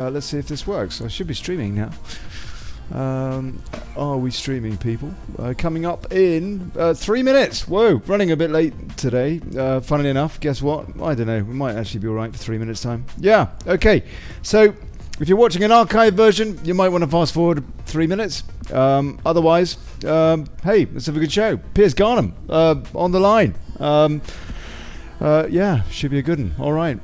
Let's see if this works. I should be streaming now. Are we streaming, people? Coming up in 3 minutes. Whoa, running a bit late today. Funnily enough, guess what? I don't know. We might actually be alright for 3 minutes time. Yeah, okay. So, if you're watching an archive version, you might want to fast forward 3 minutes. Otherwise, hey, let's have a good show. Piers Garnham on the line. Yeah, should be a good one. Alright.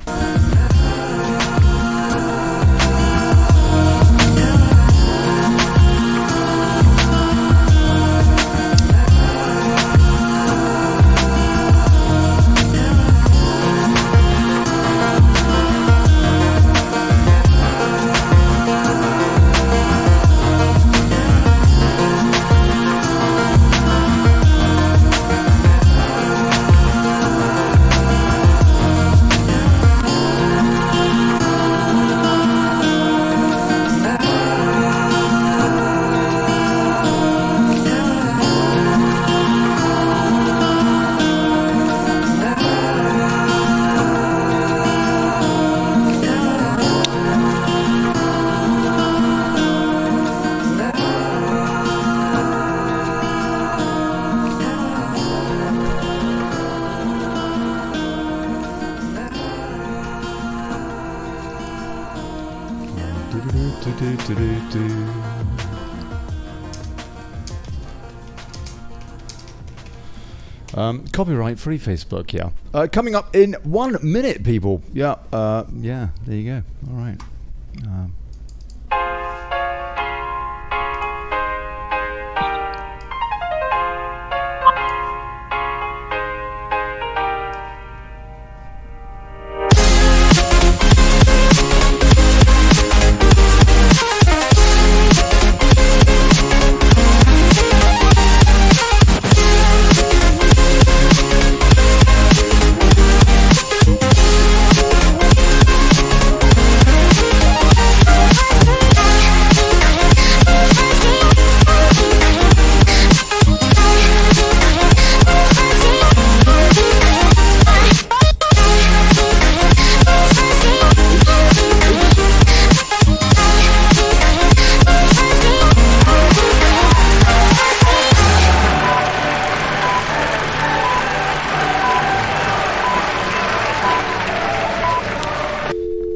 Copyright free Facebook, yeah. Coming up in 1 minute, people. Yeah, yeah, there you go. All right.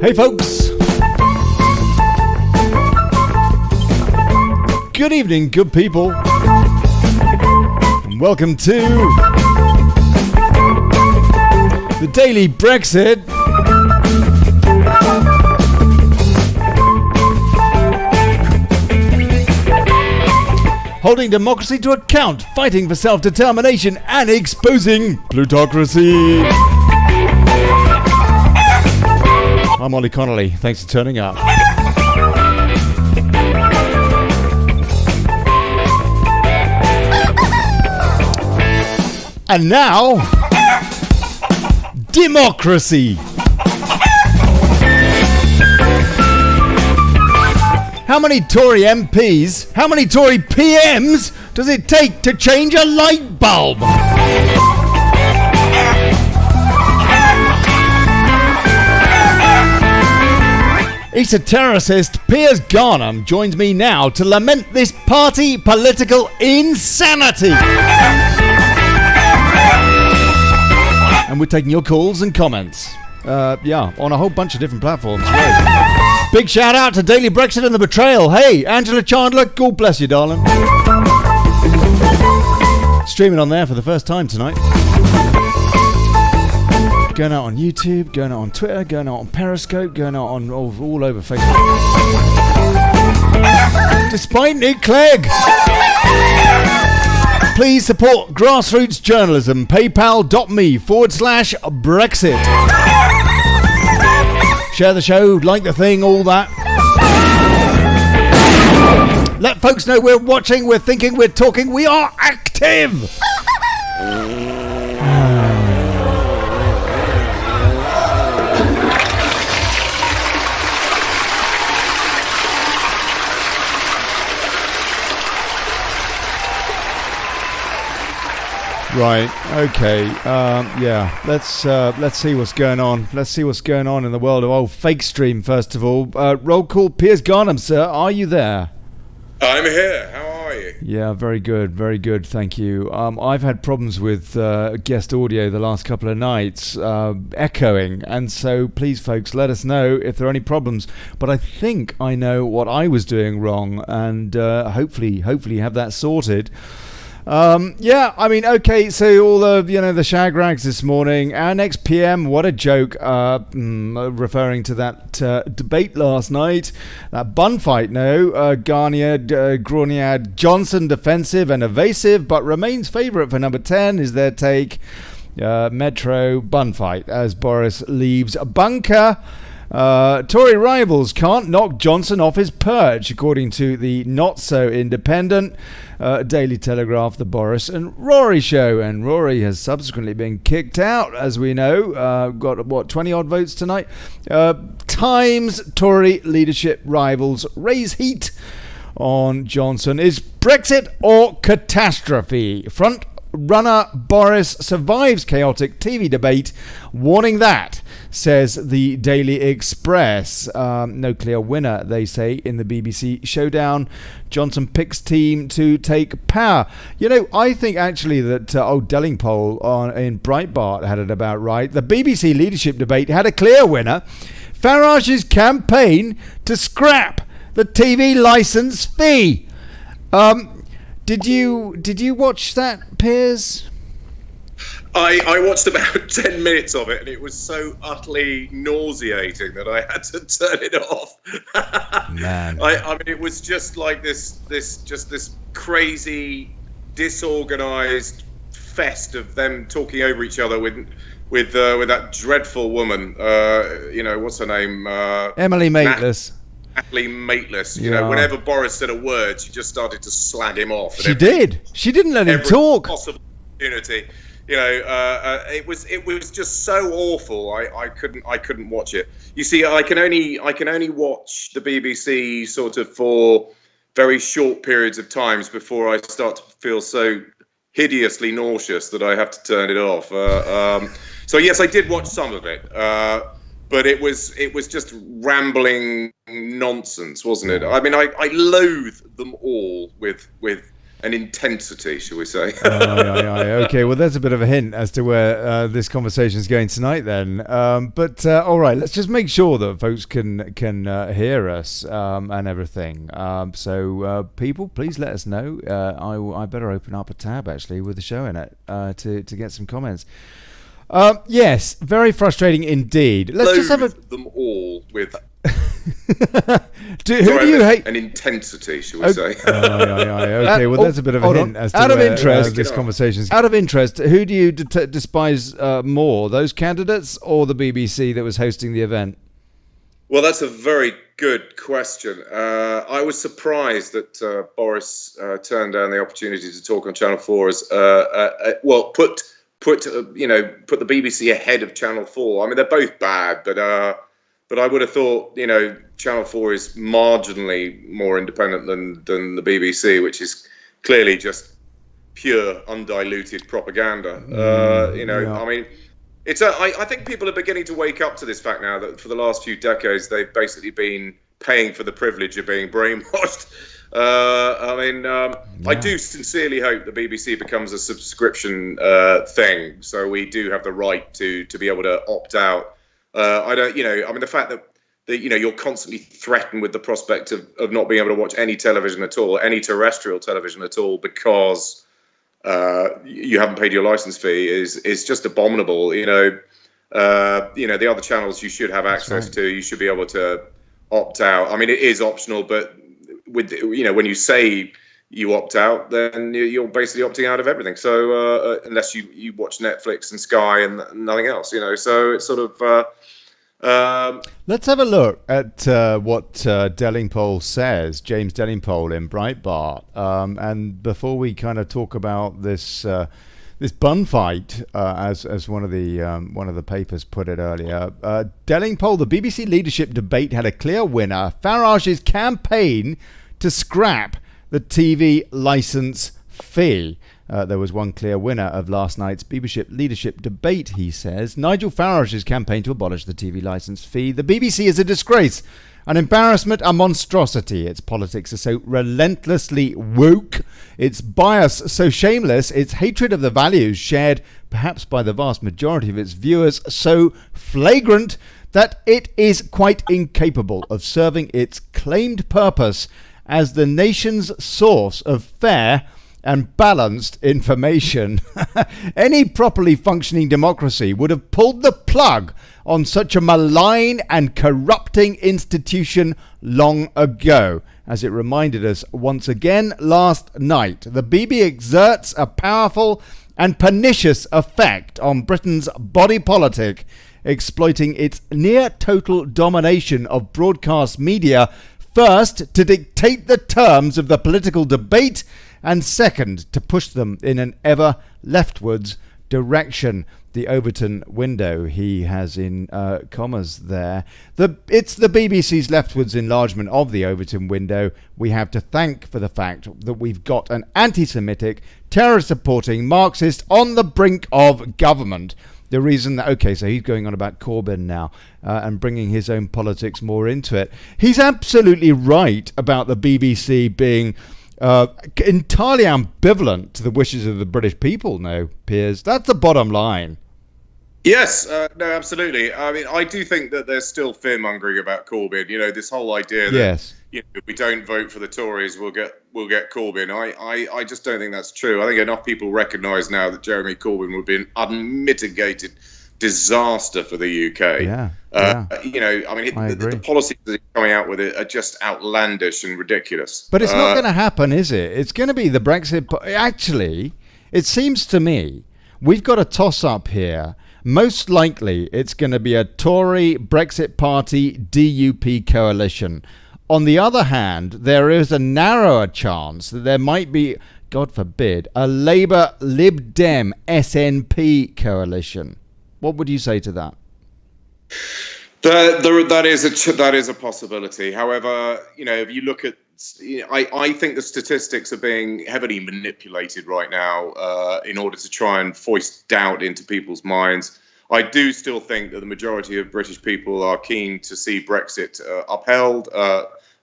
Hey folks, good evening, good people, and welcome to the Daily Brexit. Holding democracy to account, fighting for self-determination and exposing plutocracy. I'm Olly Connelly. Thanks for turning up. And now, DIMOCRACY. How many Tory MPs, how many Tory PMs does it take to change a light bulb? Esotericist Piers Garnham joins me now to lament this party political insanity. And we're taking your calls and comments. Yeah, on a whole bunch of different platforms. Right. Big shout out to Daily Brexit and the Betrayal. Hey, Angela Chandler, God bless you, darling. Streaming on there for the first time tonight. Going out on YouTube, going out on Twitter, going out on Periscope, going out on all over Facebook. Despite Nick Clegg. Please support grassroots journalism. PayPal.me/Brexit. Share the show, like the thing, all that. Let folks know we're watching, we're thinking, we're talking, we are active. Right. Okay. Yeah. Let's see what's going on. Let's see what's going on in the world of old fake stream. First of all, roll call. Piers Garnham, sir. Are you there? I'm here. How are you? Yeah. Very good. Very good. Thank you. I've had problems with guest audio the last couple of nights, echoing, and so please, folks, let us know if there are any problems. But I think I know what I was doing wrong, and hopefully have that sorted. Yeah, I mean, okay, so all the shag rags this morning. Our next PM, what a joke, referring to that debate last night, that bun fight, Garniad, Johnson defensive and evasive, but remains favourite for number 10 is their take. Metro bun fight as Boris leaves bunker. Tory rivals can't knock Johnson off his perch, according to the not-so-independent Daily Telegraph, the Boris and Rory show. And Rory has subsequently been kicked out, as we know. Got, 20-odd votes tonight. Times Tory leadership rivals raise heat on Johnson. Is Brexit or catastrophe? Front runner Boris survives chaotic TV debate, warning that, says the Daily Express. No clear winner, they say, in the BBC showdown. Johnson picks team to take power. You know, I think actually that old Dellingpole in Breitbart had it about right. The BBC leadership debate had a clear winner. Farage's campaign to scrap the TV licence fee. Did you watch that, Piers? I watched about 10 minutes of it, and it was so utterly nauseating that I had to turn it off. Man, I mean, it was just like this crazy, disorganised fest of them talking over each other with that dreadful woman. What's her name? Emily Maitlis. Aptly mateless. You know, whenever Boris said a word, she just started to slag him off. She did. She didn't let him talk. Possible opportunity. You know, it was just so awful. I couldn't watch it. You see, I can only watch the BBC sort of for very short periods of times before I start to feel so hideously nauseous that I have to turn it off. So yes, I did watch some of it. But it was just rambling nonsense, wasn't it? I mean, I loathe them all with an intensity, shall we say? Okay, well, there's a bit of a hint as to where this conversation is going tonight, then. But all right, let's just make sure that folks can hear us and everything. So people, please let us know. I better open up a tab actually with the show in it to get some comments. Yes, very frustrating indeed. Let's just have them all with. Who do you hate? An intensity, shall we say? Okay, well, there's a bit of a hint as to out of where, interest, this conversation's. Out of interest, who do you despise more, those candidates or the BBC that was hosting the event? Well, that's a very good question. I was surprised that Boris turned down the opportunity to talk on Channel 4 as put the BBC ahead of Channel 4. I mean, they're both bad, but I would have thought, Channel 4 is marginally more independent than the BBC, which is clearly just pure, undiluted propaganda. I mean, I think people are beginning to wake up to this fact now that for the last few decades they've basically been paying for the privilege of being brainwashed. I do sincerely hope the BBC becomes a subscription thing, so we do have the right to be able to opt out. The fact that you're constantly threatened with the prospect of not being able to watch any television at all, any terrestrial television at all, because you haven't paid your license fee is just abominable. The other channels you should have access to, you should be able to opt out. I mean, it is optional, but when you say you opt out, then you're basically opting out of everything. So unless you watch Netflix and Sky and nothing else, so it's sort of. Let's have a look at what Dellingpole says, James Dellingpole in Breitbart. And before we kind of talk about this bun fight, as one of the papers put it earlier, Dellingpole, the BBC leadership debate had a clear winner. Farage's campaign to scrap the TV licence fee. There was one clear winner of last night's BBC leadership debate, he says. Nigel Farage's campaign to abolish the TV licence fee. The BBC is a disgrace, an embarrassment, a monstrosity. Its politics are so relentlessly woke, its bias so shameless, its hatred of the values shared perhaps by the vast majority of its viewers so flagrant that it is quite incapable of serving its claimed purpose as the nation's source of fair and balanced information. Any properly functioning democracy would have pulled the plug on such a malign and corrupting institution long ago. As it reminded us once again last night, the BB exerts a powerful and pernicious effect on Britain's body politic, exploiting its near total domination of broadcast media, first to dictate the terms of the political debate, and second, to push them in an ever leftwards direction. The Overton window, he has in commas there. It's the BBC's leftwards enlargement of the Overton window we have to thank for the fact that we've got an anti-Semitic, terror-supporting Marxist on the brink of government. The reason that, okay, so he's going on about Corbyn now and bringing his own politics more into it. He's absolutely right about the BBC being entirely ambivalent to the wishes of the British people now, Piers. That's the bottom line. Yes, no, absolutely. I mean, I do think that there's still fear-mongering about Corbyn. You know, this whole idea that if we don't vote for the Tories, we'll get Corbyn. I just don't think that's true. I think enough people recognise now that Jeremy Corbyn would be an unmitigated disaster for the UK. You know, I mean, the policies that he's coming out with it are just outlandish and ridiculous. But it's not going to happen, is it? It's going to be the Brexit. Actually, it seems to me we've got a toss-up here. Most likely, it's going to be a Tory Brexit Party DUP coalition. On the other hand, there is a narrower chance that there might be, God forbid, a Labour Lib Dem SNP coalition. What would you say to that? That is a possibility. However, you know, if you look at, I think the statistics are being heavily manipulated right now in order to try and foist doubt into people's minds. I do still think that the majority of British people are keen to see Brexit upheld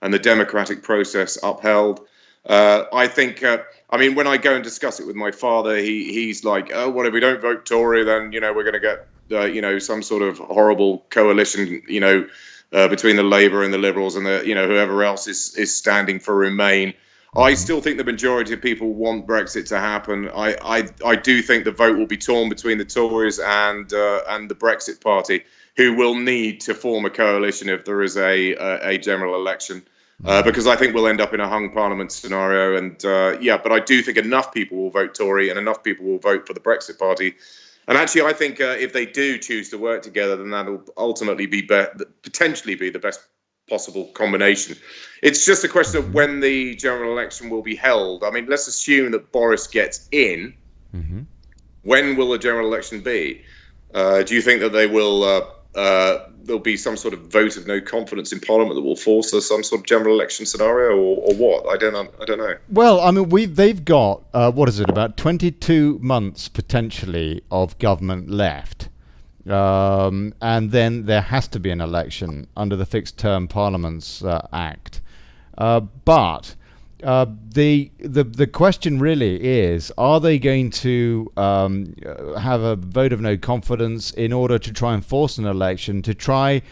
and the democratic process upheld. I think, I mean, when I go and discuss it with my father, he's like, oh, what if we don't vote Tory, then, you know, we're going to get, you know, some sort of horrible coalition, you know, between the Labour and the Liberals and the, you know, whoever else is standing for Remain. I still think the majority of people want Brexit to happen. I do think the vote will be torn between the Tories and the Brexit Party, who will need to form a coalition if there is a general election. Because I think we'll end up in a hung parliament scenario. And but I do think enough people will vote Tory and enough people will vote for the Brexit Party. And actually, I think if they do choose to work together, then that'll ultimately potentially be the best possible combination. It's just a question of when the general election will be held. I mean, let's assume that Boris gets in. Mm-hmm. When will the general election be? Do you think that they will? There'll be some sort of vote of no confidence in Parliament that will force some sort of general election scenario, or what? I don't know. Well, I mean, they've got what is it, about 22 months potentially of government left, and then there has to be an election under the Fixed Term Parliaments Act. But the question really is: are they going to have a vote of no confidence in order to try and force an election to try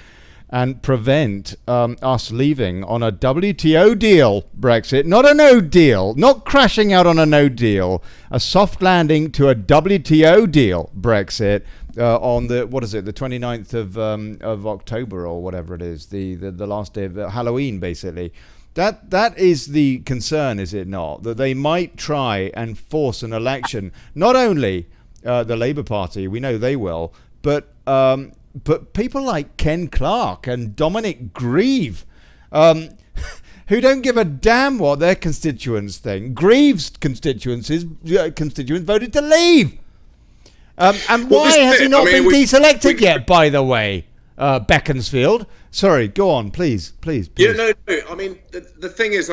and prevent us leaving on a WTO deal Brexit, not a no deal, not crashing out on a no deal, a soft landing to a WTO deal Brexit on the, what is it, the 29th of October or whatever it is, the last day of Halloween, basically. That is the concern, is it not? That they might try and force an election. Not only the Labour Party, we know they will, but people like Ken Clarke and Dominic Grieve, who don't give a damn what their constituents think. Grieve's constituents voted to leave. And why has he not been deselected yet, by the way? Beaconsfield. Sorry, go on, please. Yeah, no. I mean, the thing is,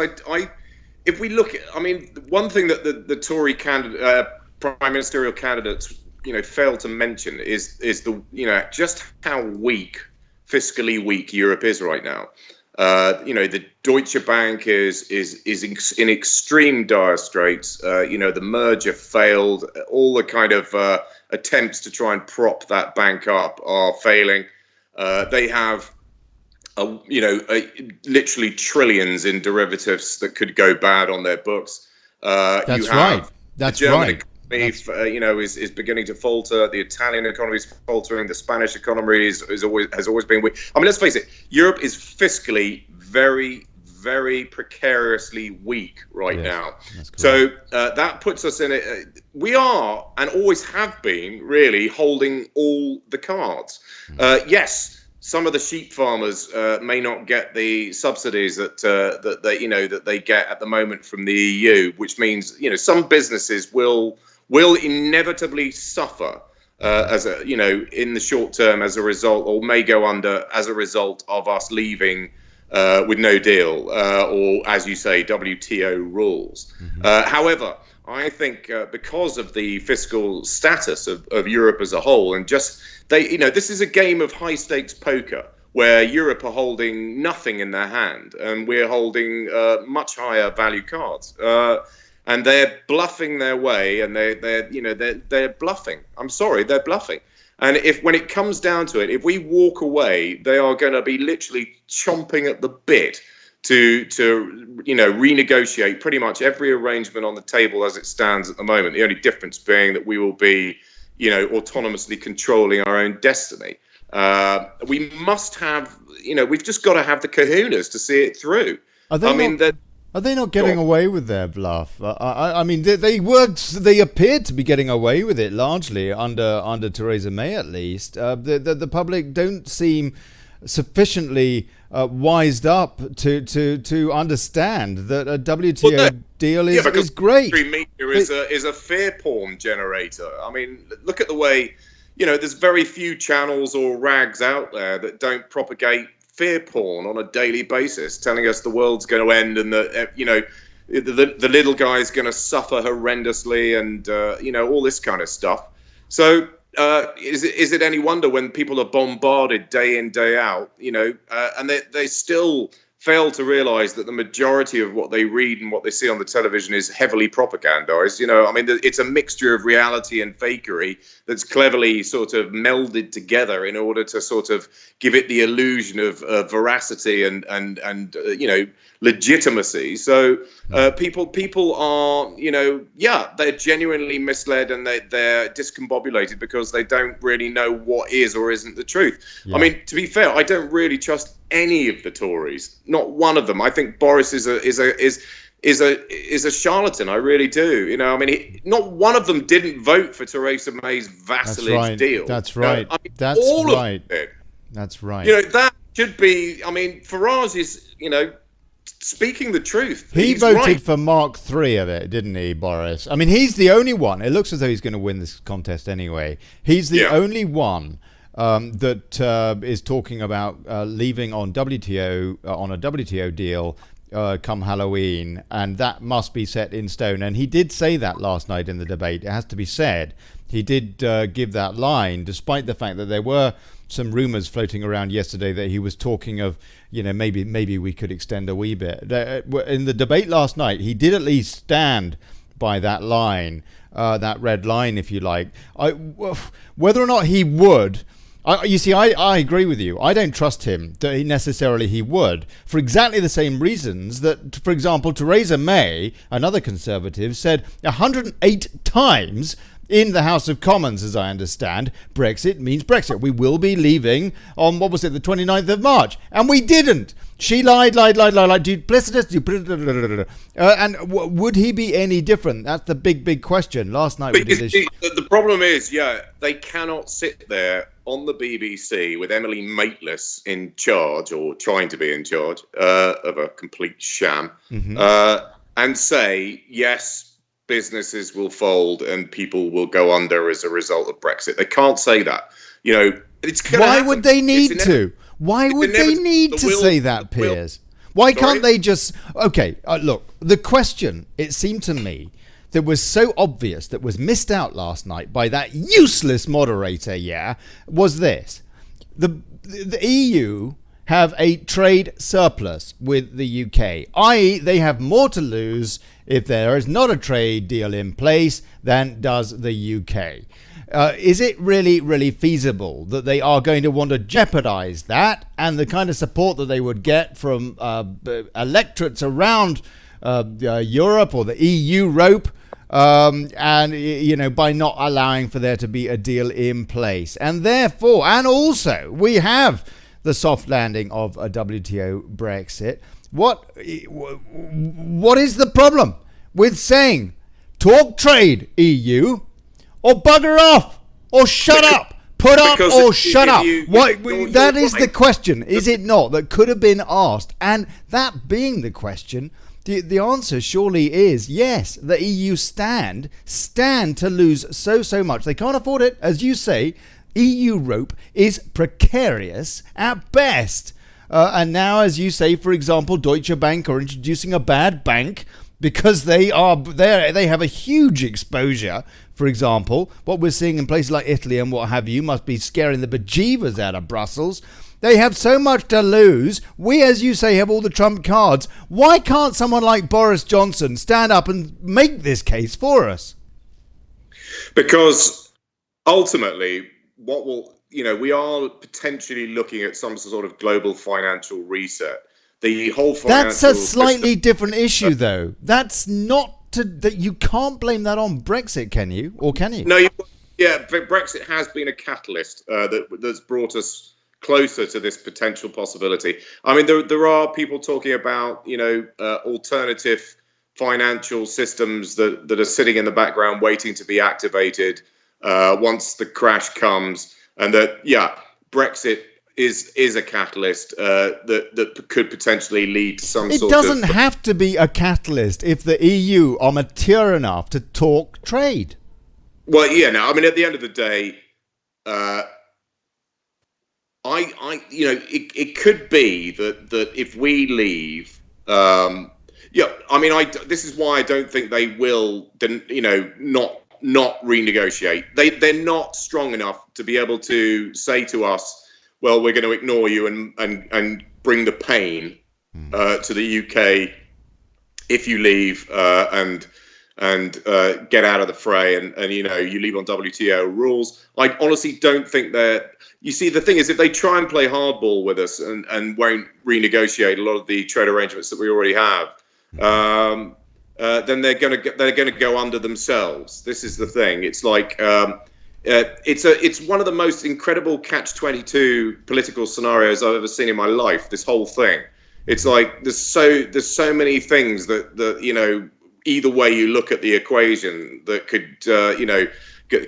if we look at, I mean, one thing that the Tory prime ministerial candidates, fail to mention is the, just how fiscally weak Europe is right now. The Deutsche Bank is in extreme dire straits. The merger failed. All the kind of attempts to try and prop that bank up are failing. They have literally trillions in derivatives that could go bad on their books. That's right. That's the German right. economy, is beginning to falter. The Italian economy is faltering. The Spanish economy has always been weak. I mean, let's face it. Europe is fiscally very, very precariously weak right now. So that puts us in it. We are, and always have been, really holding all the cards. Yes. Some of the sheep farmers may not get the subsidies that they get at the moment from the EU, which means some businesses will inevitably suffer in the short term as a result, or may go under as a result of us leaving with no deal, or as you say, WTO rules. However, I think because of the fiscal status of Europe as a whole, and just this is a game of high stakes poker where Europe are holding nothing in their hand and we're holding much higher value cards, and they're bluffing their way, and they're bluffing. I'm sorry, they're bluffing. And when it comes down to it, if we walk away, they are going to be literally chomping at the bit to renegotiate pretty much every arrangement on the table as it stands at the moment. The only difference being that we will be, autonomously controlling our own destiny. We must have, we've just got to have the kahunas to see it through. Are they not getting away with their bluff? I mean, they appeared to be getting away with it largely under Theresa May, at least. The public don't seem sufficiently wised up to understand that a WTO deal is great. Media is a fear porn generator. I mean, look at the way, there's very few channels or rags out there that don't propagate fear porn on a daily basis, telling us the world's going to end and that the little guy's going to suffer horrendously, and all this kind of stuff. So is it any wonder when people are bombarded day in, day out, and they still fail to realize that the majority of what they read and what they see on the television is heavily propagandized? I mean, it's a mixture of reality and fakery that's cleverly sort of melded together in order to sort of give it the illusion of veracity and legitimacy. So people are, they're genuinely misled, and they're discombobulated because they don't really know what is or isn't the truth. I mean, to be fair, I don't really trust any of the Tories, not one of them. I think Boris is a charlatan. I really do. I mean, not one of them didn't vote for Theresa May's vassalage deal. That's right. I mean, That's all right. Of it. That's right. That should be. I mean, Farage is, speaking the truth. He voted for Mark III of it, didn't he, Boris? I mean, he's the only one. It looks as though he's going to win this contest anyway. He's the only one that is talking about leaving on a WTO deal come Halloween, and that must be set in stone. And he did say that last night in the debate. It has to be said. He did give that line, despite the fact that there were some rumours floating around yesterday that he was talking of, maybe we could extend a wee bit. In the debate last night, he did at least stand by that line, that red line, if you like. Whether or not he would... I agree with you. I don't trust him that he would, for exactly the same reasons that, for example, Theresa May, another Conservative, said 108 times in the House of Commons, as I understand, Brexit means Brexit. We will be leaving on, the 29th of March. And we didn't. She lied, duplicitous, and would he be any different? That's the big question. Last night we did this. The problem is, they cannot sit there on the BBC with Emily Maitlis in charge, or trying to be in charge, of a complete sham, and say, yes, businesses will fold and people will go under as a result of Brexit. They can't say that. Why would they need to? Why would they need to say that, Piers? Why can't they just... Okay, look, The question, it seemed to me, that was so obvious, that was missed out last night by that useless moderator, was this. The EU have a trade surplus with the UK, i.e. they have more to lose if there is not a trade deal in place than does the UK. Is it really feasible that they are going to want to jeopardize that and the kind of support that they would get from electorates around Europe or the EU rope, and by not allowing for there to be a deal in place? And therefore, and also, we have the soft landing of a WTO Brexit. What is the problem with saying talk trade EU, or bugger off, or shut up, put up or shut up? That is the question, is it not? That could have been asked. And that being the question, the answer surely is yes. The EU stand to lose so much. They can't afford it, as you say. EU rope is precarious at best. And now, as you say, for example, Deutsche Bank are introducing a bad bank because they have a huge exposure. For example, what we're seeing in places like Italy and what have you must be scaring the bejeevers out of Brussels. They have so much to lose. We, as you say, have all the trump cards. Why can't someone like Boris Johnson stand up and make this case for us? Because ultimately, we are potentially looking at some sort of global financial reset. The whole That's a slightly different issue, though. That's not that you can't blame that on Brexit, can you? Or can you? No, Brexit has been a catalyst that's brought us closer to this potential possibility. I mean, there are people talking about alternative financial systems that are sitting in the background waiting to be activated once the crash comes, and that Brexit is a catalyst that could potentially lead to some sort of... It doesn't have to be a catalyst if the EU are mature enough to talk trade. Well, I mean, at the end of the day, it could be that if we leave, this is why I don't think they will, not renegotiate. They're not strong enough to be able to say to us, well, we're going to ignore you and bring the pain to the UK if you leave and get out of the fray and you leave on WTO rules. I honestly don't think they're... You see, the thing is, if they try and play hardball with us and won't renegotiate a lot of the trade arrangements that we already have, then they're going to go under themselves. This is the thing. It's like it's one of the most incredible catch-22 political scenarios I've ever seen in my life. This whole thing. It's like there's so many things that either way you look at the equation that could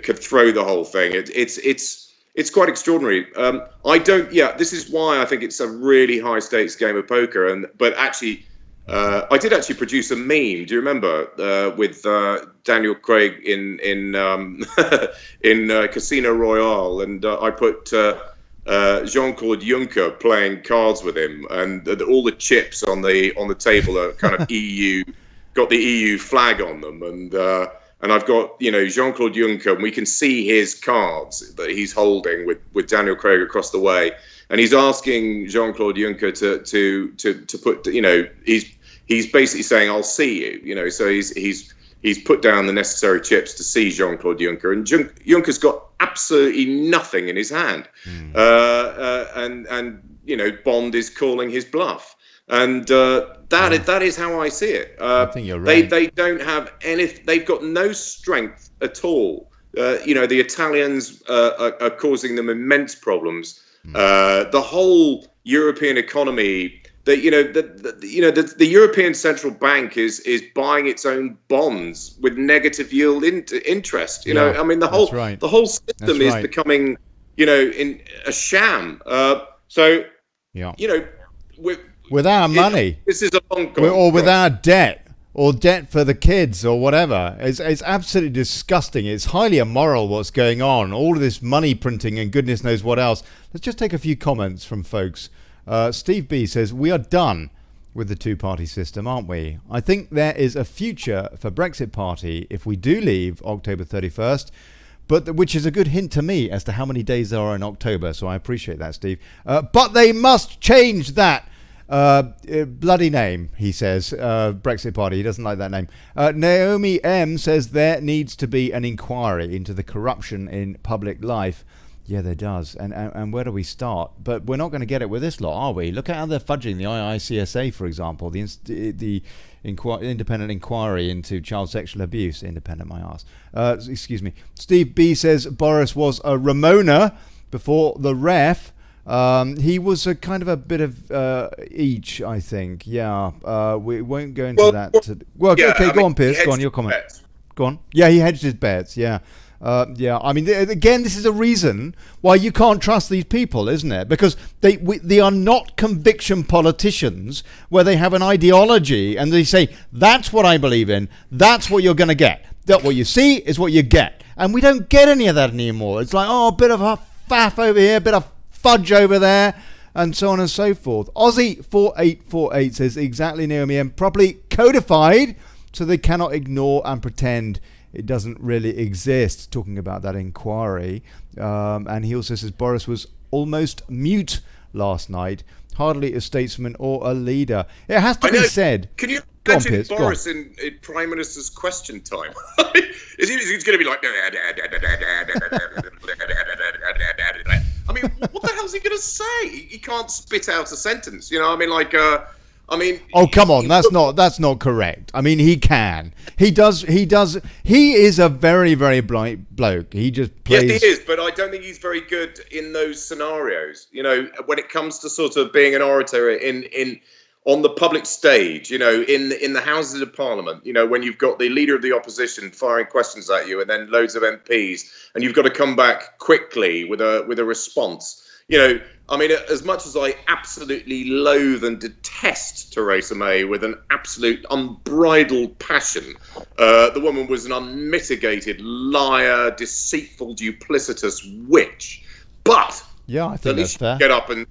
could throw the whole thing. It's quite extraordinary. This is why I think it's a really high stakes game of poker. But actually, I did actually produce a meme. Do you remember with Daniel Craig in Casino Royale, and I put Jean-Claude Juncker playing cards with him, and all the chips on the table are kind of got the EU flag on them, and I've got Jean-Claude Juncker, and we can see his cards that he's holding with Daniel Craig across the way, and he's asking Jean-Claude Juncker to put he's basically saying, I'll see you, so he's put down the necessary chips to see Jean-Claude Juncker, and Juncker's got absolutely nothing in his hand, and Bond is calling his bluff. And that is how I see it. I think you're right. They don't have any. They've got no strength at all. The Italians are causing them immense problems. The whole European economy. The European Central Bank is buying its own bonds with negative yield interest. I mean the whole system is becoming in a sham. With our money, this is a long or with our debt, or debt for the kids, or whatever. It's absolutely disgusting. It's highly immoral what's going on. All of this money printing and goodness knows what else. Let's just take a few comments from folks. Steve B says, we are done with the two-party system, aren't we? I think there is a future for Brexit Party if we do leave October 31st, which is a good hint to me as to how many days there are in October, so I appreciate that, Steve. But they must change that bloody name, he says, Brexit Party. He doesn't like that name. Naomi M says there needs to be an inquiry into the corruption in public life. Yeah, there does. And where do we start? But we're not going to get it with this lot, are we? Look at how they're fudging the IICSA, for example, the independent inquiry into child sexual abuse. Independent, my arse. Excuse me. Steve B says Boris was a Ramona before the ref. He was a kind of a bit of each, I think. Yeah. We won't go into that. Go on, Piers. Go on, your comment. Go on. Yeah, he hedged his bets. Yeah. I mean, again, this is a reason why you can't trust these people, isn't it? Because they are not conviction politicians where they have an ideology and they say, that's what I believe in, that's what you're going to get. That what you see is what you get. And we don't get any of that anymore. It's like, a bit of a faff over here, a bit of fudge over there, and so on and so forth. Aussie4848 says, exactly, Naomi M, properly codified so they cannot ignore and pretend it doesn't really exist, talking about that inquiry. And he also says Boris was almost mute last night, hardly a statesman or a leader. It has to be said. Can you imagine Boris in Prime Minister's question time? He's going to be like... I mean, what the hell's he going to say? He can't spit out a sentence. You know, I mean, like... oh, come on, that's not correct. I mean, he can. He does. He is a very, very bright bloke. He just plays. Yes, he is, but I don't think he's very good in those scenarios. You know, when it comes to sort of being an orator on the public stage, you know, in the Houses of Parliament, you know, when you've got the leader of the opposition firing questions at you and then loads of MPs, and you've got to come back quickly with a response. You know, I mean, as much as I absolutely loathe and detest Theresa May with an absolute unbridled passion, the woman was an unmitigated liar, deceitful, duplicitous witch. But yeah, I think that's fair. Get up and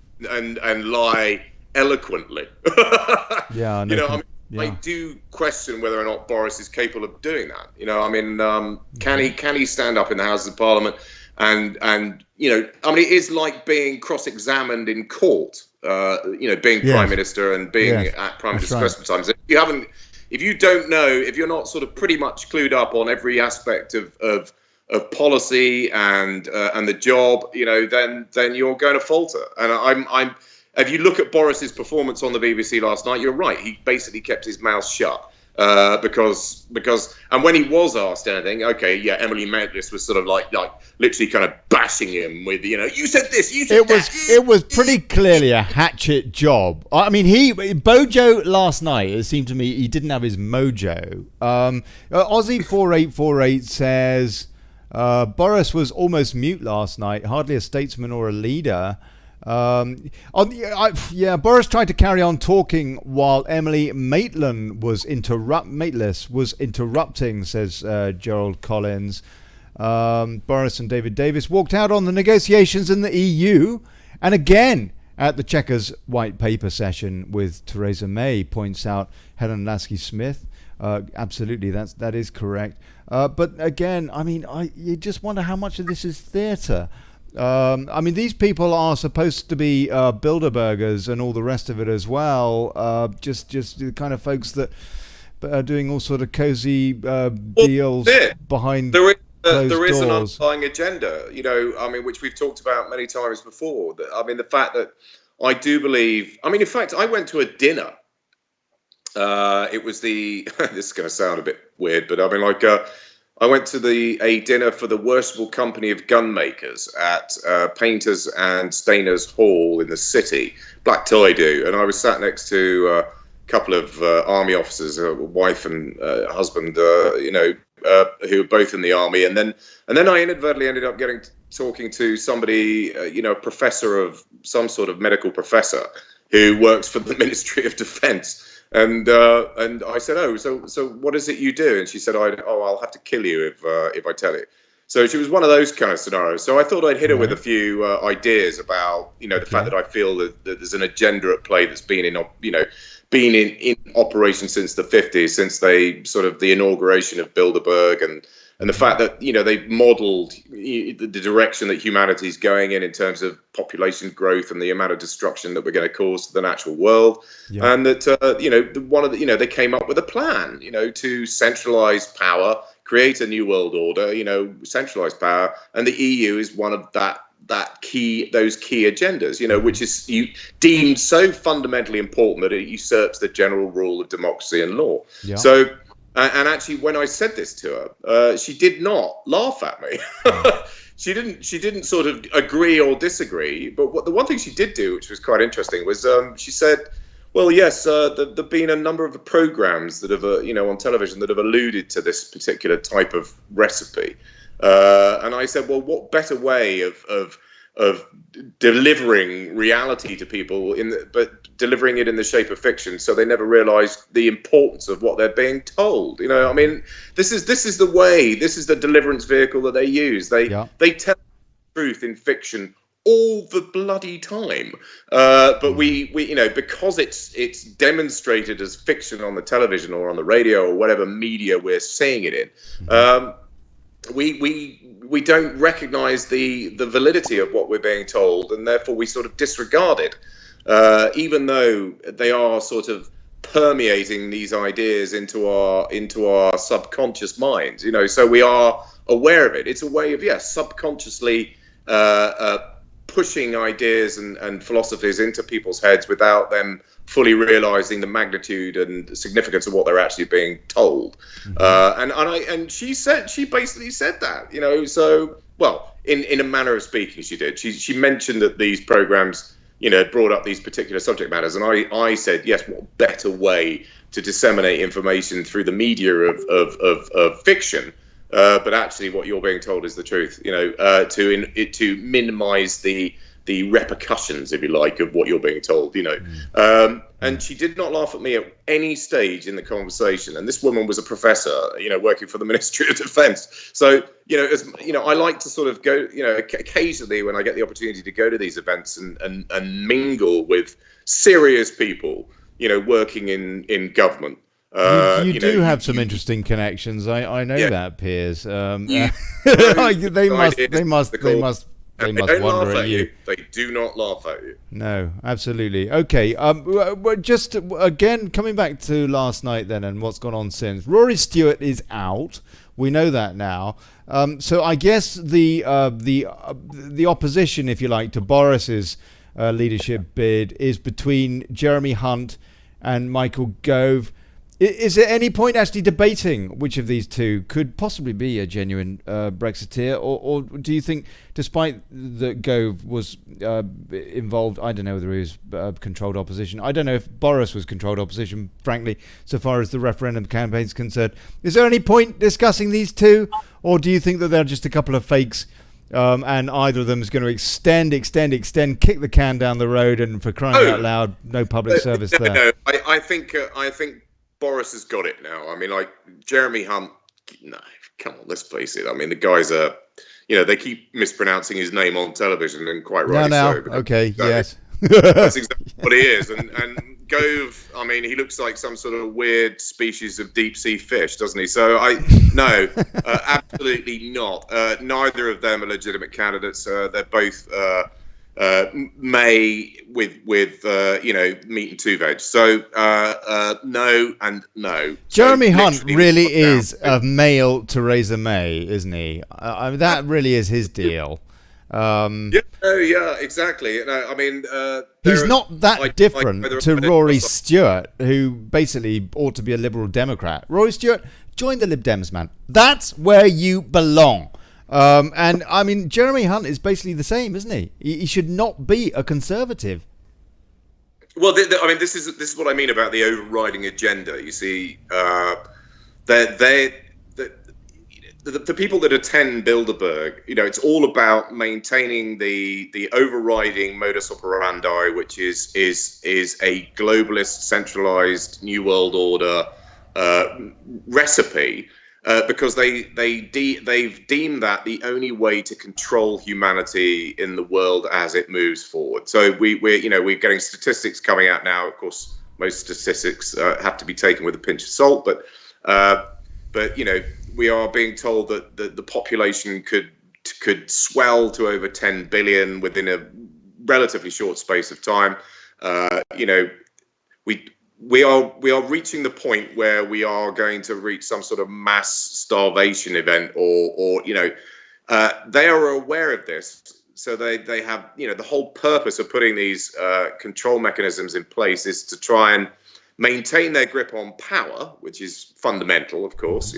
lie eloquently. Yeah, you know, I mean, yeah. I do question whether or not Boris is capable of doing that. You know, I mean, can he stand up in the Houses of Parliament? And you know, I mean, it is like being cross-examined in court. You know, being Prime Minister and being at Prime Minister's Christmas times. If you don't know, if you're not sort of pretty much clued up on every aspect of policy and the job, you know, then you're going to falter. And if you look at Boris's performance on the BBC last night, you're right. He basically kept his mouth shut. Because and when he was asked anything, okay, yeah, Emily Maitlis was sort of like literally kind of bashing him with, you know, you said this, you said that. It was pretty clearly a hatchet job. I mean, Bojo last night, it seemed to me he didn't have his mojo. Aussie4848 says Boris was almost mute last night, hardly a statesman or a leader. Boris tried to carry on talking while Emily Maitlis was interrupting, says Gerald Collins. Boris and David Davis walked out on the negotiations in the EU, and again at the Chequers white paper session with Theresa May, points out Helen Lasky-Smith. Absolutely, that is correct. But again, I mean, you just wonder how much of this is theatre. I mean, these people are supposed to be Bilderbergers and all the rest of it as well. Just the kind of folks that are doing all sort of cozy deals behind closed doors. There is an underlying agenda, you know, I mean, which we've talked about many times before. I mean, the fact that I do believe, I mean, in fact, I went to a dinner. It was this is going to sound a bit weird, but I mean, like, I went to a dinner for the Worshipful Company of Gunmakers at Painters and Stainers Hall in the city, black tie do, and I was sat next to a couple of army officers, a wife and husband, you know, who were both in the army, and then I inadvertently ended up talking to somebody, you know, a professor of some sort of medical professor who works for the Ministry of Defence. And I said, oh, so what is it you do? And she said, I'll have to kill you if I tell you. So she was one of those kind of scenarios. So I thought I'd hit her with a few ideas about, you know, the fact that I feel that there's an agenda at play that's been in, you know, been in operation since the 50s, since the inauguration of Bilderberg, and the fact that they've modelled the direction that humanity is going in terms of population growth and the amount of destruction that we're going to cause to the natural world, and that they came up with a plan, to centralise power, create a new world order, centralise power, and the EU is one of those key agendas, which is deemed so fundamentally important that it usurps the general rule of democracy and law. Yeah. So. And actually, when I said this to her, she did not laugh at me. She didn't sort of agree or disagree. But the one thing she did do, which was quite interesting, was she said, "Well, yes, there've been a number of the programs that have, on television that have alluded to this particular type of recipe." And I said, "Well, what better way of delivering reality to people but delivering it in the shape of fiction, so they never realize the importance of what they're being told." I mean, this is the way, this is the deliverance vehicle that they use. They tell the truth in fiction all the bloody time, but we because it's demonstrated as fiction on the television or on the radio or whatever media we're seeing it in, we don't recognize the validity of what we're being told, and therefore we sort of disregard it, even though they are sort of permeating these ideas into our subconscious minds. So we are aware of it. It's a way of subconsciously pushing ideas and philosophies into people's heads without them fully realizing the magnitude and significance of what they're actually being told. And she basically said that, so, well, in a manner of speaking, she did. She mentioned that these programs, brought up these particular subject matters. And I said, yes, what better way to disseminate information through the media of fiction, but actually what you're being told is the truth, to minimize the repercussions, if you like, of what you're being told, and she did not laugh at me at any stage in the conversation. And this woman was a professor, working for the Ministry of Defence. So, I like to sort of go, occasionally when I get the opportunity to go to these events and mingle with serious people, working in government. You do have some interesting connections. I know that, Piers. They must wonder at you. They do not laugh at you. No, absolutely. Okay. Just again coming back to last night then and what's gone on since. Rory Stewart is out. We know that now. So I guess the opposition, if you like, to Boris's leadership bid is between Jeremy Hunt and Michael Gove. Is there any point actually debating which of these two could possibly be a genuine Brexiteer, or do you think, despite that Gove was involved, I don't know whether he was controlled opposition. I don't know if Boris was controlled opposition, frankly, so far as the referendum campaign is concerned. Is there any point discussing these two, or do you think that they're just a couple of fakes, and either of them is going to extend, kick the can down the road, and for crying out loud, no public service there? No, I think Boris has got it now. I mean, like Jeremy Hunt, no, come on, let's face it. I mean, the guys are, they keep mispronouncing his name on television, and quite rightly so. Okay, yes. That's exactly what he is. And Gove, I mean, he looks like some sort of weird species of deep sea fish, doesn't he? So no, absolutely not. Neither of them are legitimate candidates. They're both May with meat and two veg. So no and no. Jeremy Hunt really is a male Theresa May, isn't he? I mean, that really is his deal. Yeah, exactly. I mean, he's not that different to Rory Stewart, who basically ought to be a Liberal Democrat. Rory Stewart, join the Lib Dems, man. That's where you belong. And I mean, Jeremy Hunt is basically the same, isn't he? He should not be a Conservative. Well, I mean, this is what I mean about the overriding agenda. You see, the people that attend Bilderberg, it's all about maintaining the overriding modus operandi, which is a globalist, centralized New World Order recipe. Because they've deemed that the only way to control humanity in the world as it moves forward. So we're getting statistics coming out now, of course, Most statistics have to be taken with a pinch of salt, but we are being told that the population could swell to over 10 billion within a relatively short space of time. We are reaching the point where we are going to reach some sort of mass starvation event, or they are aware of this. So they have, the whole purpose of putting these control mechanisms in place is to try and maintain their grip on power, which is fundamental, of course,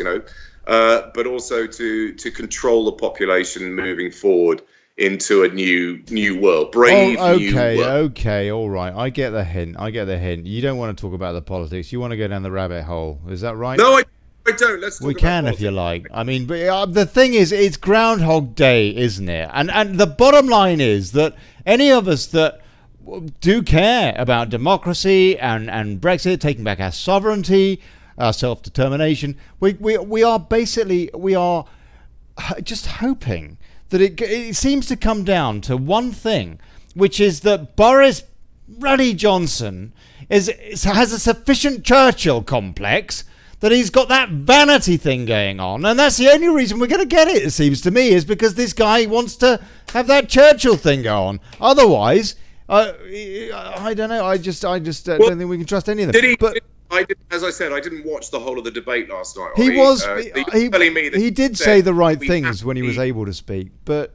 but also to control the population moving forward into a new world, brave new world. Okay, all right. I get the hint. You don't want to talk about the politics. You want to go down the rabbit hole. Is that right? No, I don't. Let's talk we about can politics. If you like. I mean, but the thing is, it's Groundhog Day, isn't it? And the bottom line is that any of us that do care about democracy and Brexit, taking back our sovereignty, our self-determination, we are just hoping that it seems to come down to one thing, which is that Boris Ruddy Johnson has a sufficient Churchill complex, that he's got that vanity thing going on, and that's the only reason we're going to get it seems to me, is because this guy wants to have that Churchill thing go on. Otherwise, I don't know. I just don't think we can trust any of them. As I said, I didn't watch the whole of the debate last night. He did say the right things when he was able to speak, but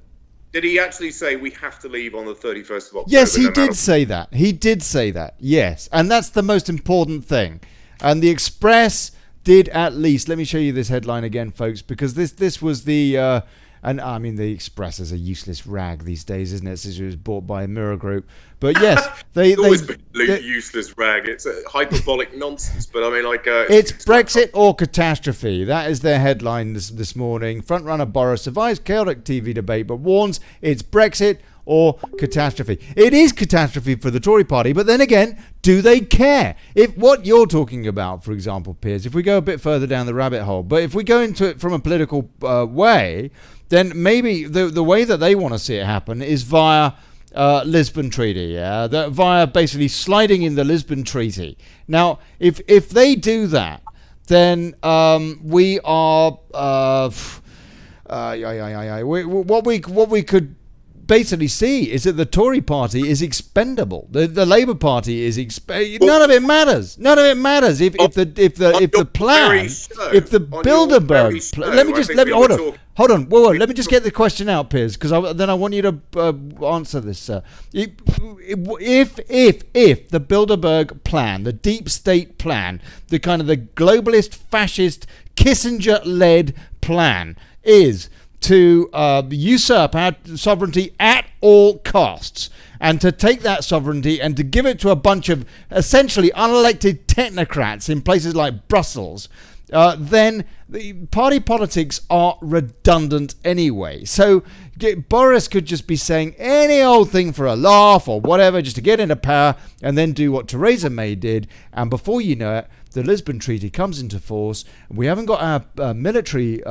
did he actually say we have to leave on the 31st of October? Yes, he did say that. He did say that. Yes, and that's the most important thing. And the Express did at least. Let me show you this headline again, folks, because this was the. And I mean, the Express is a useless rag these days, isn't it? Since it was bought by a Mirror Group. But yes, it's always been a useless rag. It's a hyperbolic nonsense. But I mean, it's Brexit or catastrophe. That is their headline this morning. Frontrunner Boris survives chaotic TV debate, but warns it's Brexit or catastrophe. It is catastrophe for the Tory party, but then again, do they care? If what you're talking about, for example, Piers, if we go a bit further down the rabbit hole, but if we go into it from a political way, then maybe the way that they want to see it happen is via Lisbon Treaty, via basically sliding in the Lisbon Treaty. Now, if they do that, then we are what we could basically see is that the Tory party is expendable. The Labour Party is none of it matters. None of it matters if the Bilderberg hold on. Whoa, let me just get the question out, Piers, because then I want you to answer this, sir. If the Bilderberg plan, the deep state plan, the kind of the globalist, fascist, Kissinger-led plan is to usurp our sovereignty at all costs, and to take that sovereignty and to give it to a bunch of essentially unelected technocrats in places like Brussels, then the party politics are redundant anyway. So Boris could just be saying any old thing for a laugh or whatever, just to get into power, and then do what Theresa May did, and before you know it, the Lisbon Treaty comes into force. We haven't got our military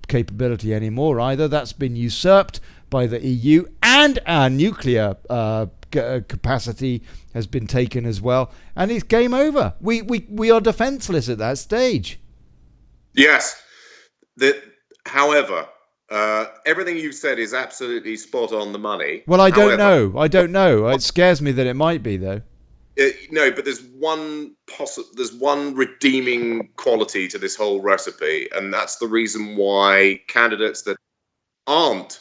capability anymore either. That's been usurped by the EU, and our nuclear capacity has been taken as well. And it's game over. We are defenseless at that stage. Yes. However, everything you've said is absolutely spot on the money. Well, I don't know. It scares me that it might be, though. No, but there's one redeeming quality to this whole recipe, and that's the reason why candidates that aren't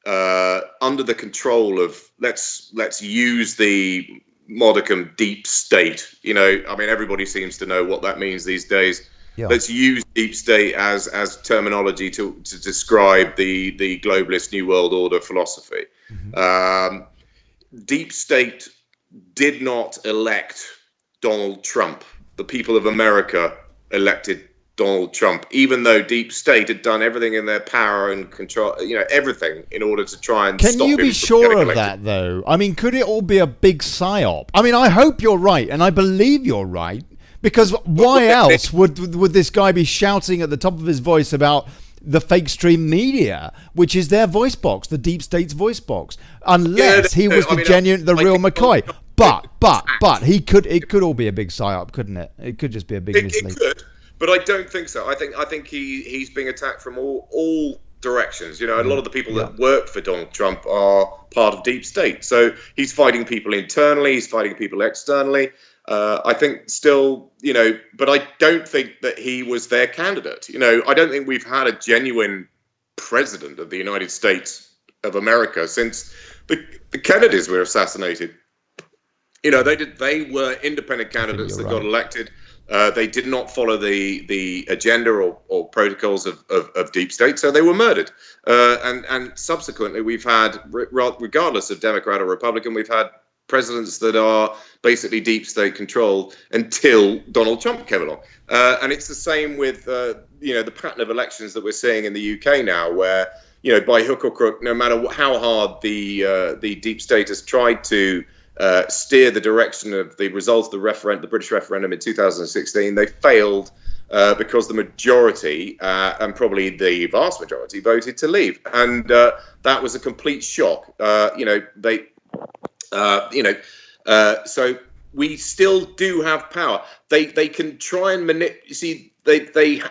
under the control of let's use the modicum deep state. I mean, everybody seems to know what that means these days. Yeah. Let's use deep state as terminology to describe the globalist New World Order philosophy. Mm-hmm. Deep state did not elect Donald Trump. The people of America elected Donald Trump, even though deep state had done everything in their power and control, everything in order to try and stop him. Can you be sure of that, though? I mean, could it all be a big psyop? I mean, I hope you're right, and I believe you're right, because why else would this guy be shouting at the top of his voice about the fake stream media, which is their voice box, the deep state's voice box, unless he was the real McCoy. but it could all be a big psyop, couldn't it? It could just be a big mislead. It could, but I don't think so. I think he's being attacked from all directions. A lot of the people that worked for Donald Trump are part of deep state. So he's fighting people internally, he's fighting people externally. I think still, but I don't think that he was their candidate. I don't think we've had a genuine president of the United States of America since the Kennedys were assassinated. They were independent candidates that got elected. They did not follow the agenda or protocols of deep state, so they were murdered. And subsequently, we've had, regardless of Democrat or Republican, we've had presidents that are basically deep state controlled until Donald Trump came along. And it's the same with the pattern of elections that we're seeing in the UK now, where by hook or crook, no matter how hard the deep state has tried to steer the direction of the results of the British referendum in 2016, they failed because the majority, and probably the vast majority, voted to leave, and that was a complete shock. So we still do have power. They can try and manipulate. You see,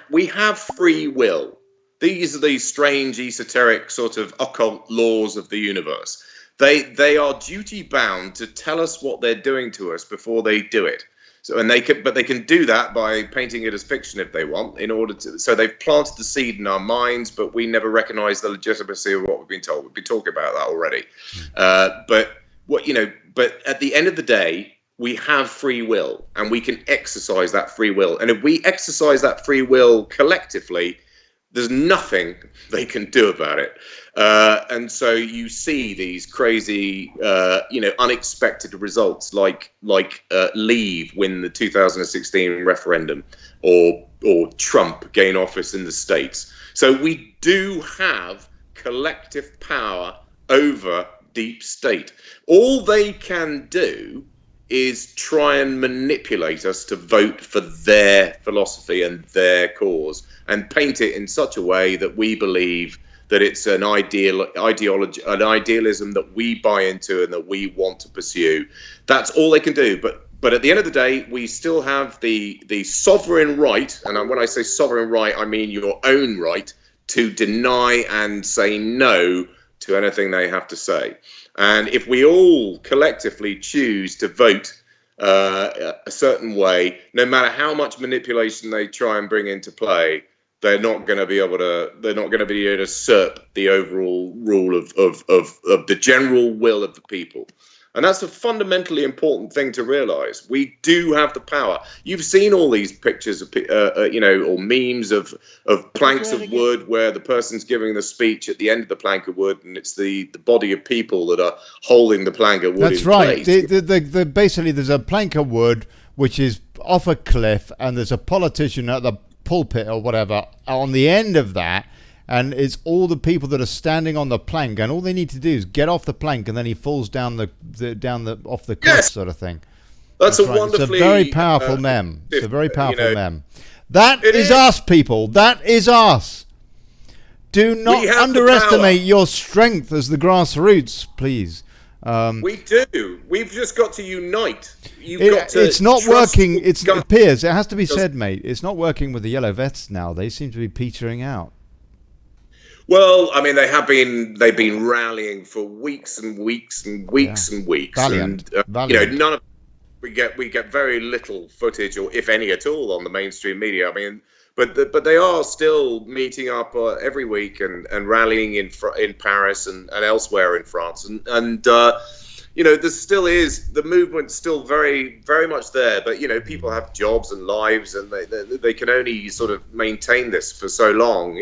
we have free will. These are these strange, esoteric, sort of occult laws of the universe. They are duty bound to tell us what they're doing to us before they do it. So, but they can do that by painting it as fiction if they want, in order to. So they've planted the seed in our minds, but we never recognise the legitimacy of what we've been told. We've been talking about that already. But at the end of the day, we have free will, and we can exercise that free will. And if we exercise that free will collectively, there's nothing they can do about it. And so you see these crazy, unexpected results like Leave win the 2016 referendum, or Trump gain office in the States. So we do have collective power over deep state. All they can do is try and manipulate us to vote for their philosophy and their cause, and paint it in such a way that we believe that it's an ideology, an idealism that we buy into and that we want to pursue. That's all they can do. But at the end of the day, we still have the sovereign right, and when I say sovereign right, I mean your own right, to deny and say no to anything they have to say. And if we all collectively choose to vote a certain way, no matter how much manipulation they try and bring into play, they're not going to be able to usurp the overall rule of the general will of the people. And that's a fundamentally important thing to realize. We do have the power. You've seen all these pictures of, or memes of planks of wood where the person's giving the speech at the end of the plank of wood, and it's the body of people that are holding the plank of wood. That's right. Basically, there's a plank of wood which is off a cliff, and there's a politician at the pulpit or whatever on the end of that. And it's all the people that are standing on the plank, and all they need to do is get off the plank, and then he falls down off the cliff, sort of thing. That's right. Wonderfully. It's a very powerful mem. It's a very powerful mem. That is us, people. That is us. Do not underestimate your strength as the grassroots, please. We do. We've just got to unite. It's not working. Piers, it has to be said, mate. It's not working with the yellow vests now. They seem to be petering out. Well, I mean, they've been rallying for weeks and weeks and weeks and weeks. Valiant. And none of we get very little footage, or if any at all, on the mainstream media. I mean, but they are still meeting up every week and rallying in Paris and elsewhere in France, and there still is the movement still very, very much there. But people have jobs and lives, and they can only sort of maintain this for so long.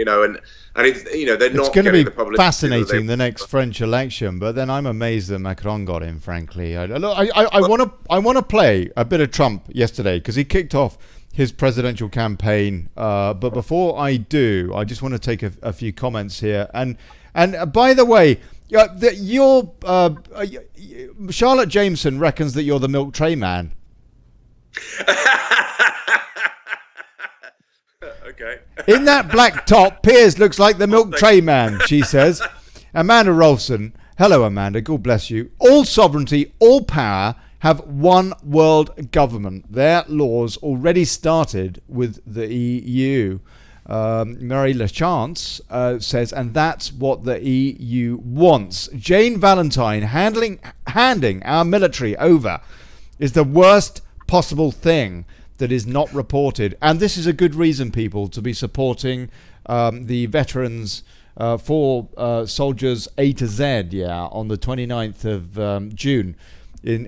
And it's they're not. It's going to be fascinating the next French election, but then I'm amazed that Macron got in. Frankly, I want to play a bit of Trump yesterday because he kicked off his presidential campaign. But before I do, I just want to take a few comments here. And by the way, Charlotte Jameson reckons that you're the milk tray man. Okay. In that black top, Piers looks like the milk tray man, she says. Amanda Rolfson. Hello, Amanda. God bless you. All sovereignty, all power. have one world government. Their laws already started with the EU. Mary Lachance says, and that's what the EU wants. Jane Valentine handing our military over is the worst possible thing that is not reported. And this is a good reason, people, to be supporting the veterans for Soldiers A to Z, on the 29th of June.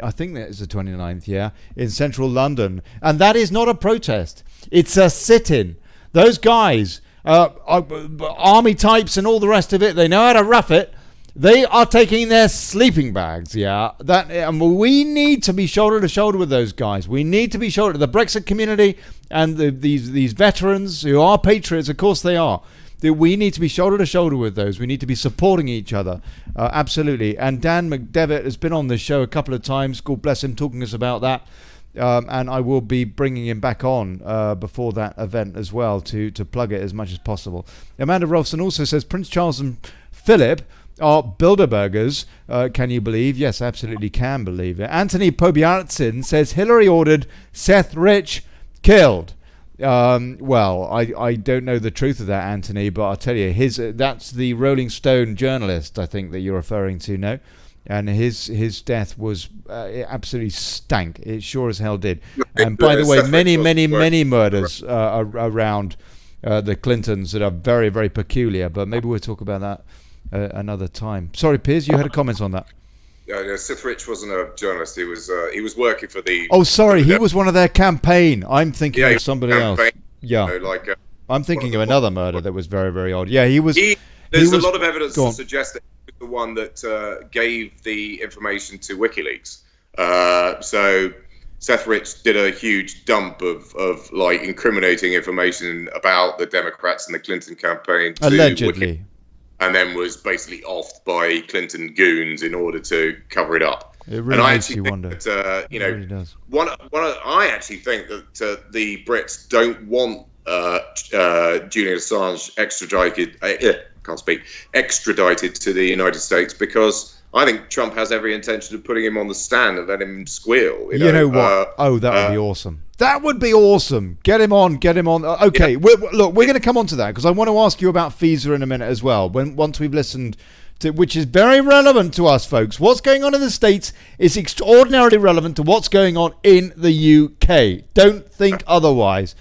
I think that is the 29th, in central London. And that is not a protest. It's a sit-in. Those guys, army types and all the rest of it, they know how to rough it. They are taking their sleeping bags, and we need to be shoulder to shoulder with those guys. We need to be shoulder to the Brexit community and these veterans who are patriots. Of course they are. We need to be shoulder to shoulder with those. We need to be supporting each other. Absolutely. And Dan McDevitt has been on this show a couple of times. God bless him, talking to us about that. And I will be bringing him back on before that event as well to plug it as much as possible. Amanda Rolfson also says Prince Charles and Philip are Bilderbergers. Can you believe? Yes, absolutely can believe it. Anthony Pobiartsin says Hillary ordered Seth Rich killed. Well, I don't know the truth of that, Anthony, but I'll tell you, that's the Rolling Stone journalist, I think, that you're referring to, no? And his death was it absolutely stank. It sure as hell did. And by the way, many murders around the Clintons that are very, very peculiar. But maybe we'll talk about that another time. Sorry, Piers, you had a comment on that. No, Seth Rich wasn't a journalist. He was working for the. Oh, sorry, he was one of their campaign. I'm thinking of somebody else. Yeah, I'm thinking of another murder that was very, very odd. Yeah, he was. There's a lot of evidence to suggest that he was the one that gave the information to WikiLeaks. So Seth Rich did a huge dump of like incriminating information about the Democrats and the Clinton campaign. Allegedly. And then was basically offed by Clinton goons in order to cover it up. It really makes you wonder. That, it really does. I actually think that the Brits don't want Julian Assange extradited to the United States, because I think Trump has every intention of putting him on the stand and let him squeal. You know what? That would be awesome. That would be awesome. Get him on. Okay, we're going to come on to that, because I want to ask you about FISA in a minute as well. Once we've listened to, which is very relevant to us, folks. What's going on in the States is extraordinarily relevant to what's going on in the UK. Don't think otherwise.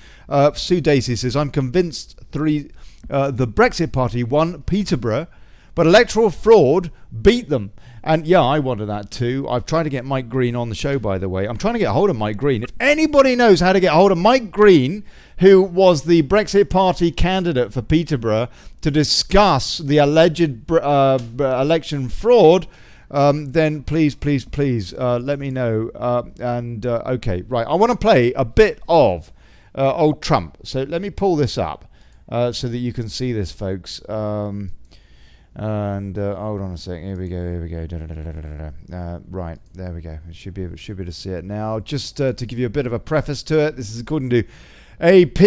Sue Dacey says, I'm convinced the Brexit Party won Peterborough, but electoral fraud beat them. And yeah, I wanted that too. I've tried to get Mike Green on the show, by the way. I'm trying to get hold of Mike Green. If anybody knows how to get hold of Mike Green, who was the Brexit Party candidate for Peterborough, to discuss the alleged election fraud, then please let me know. Okay, right. I want to play a bit of old Trump. So let me pull this up so that you can see this, folks. Hold on a second. Here we go. Right, there we go. Should be able to see it now. Just to give you a bit of a preface to it, this is according to AP.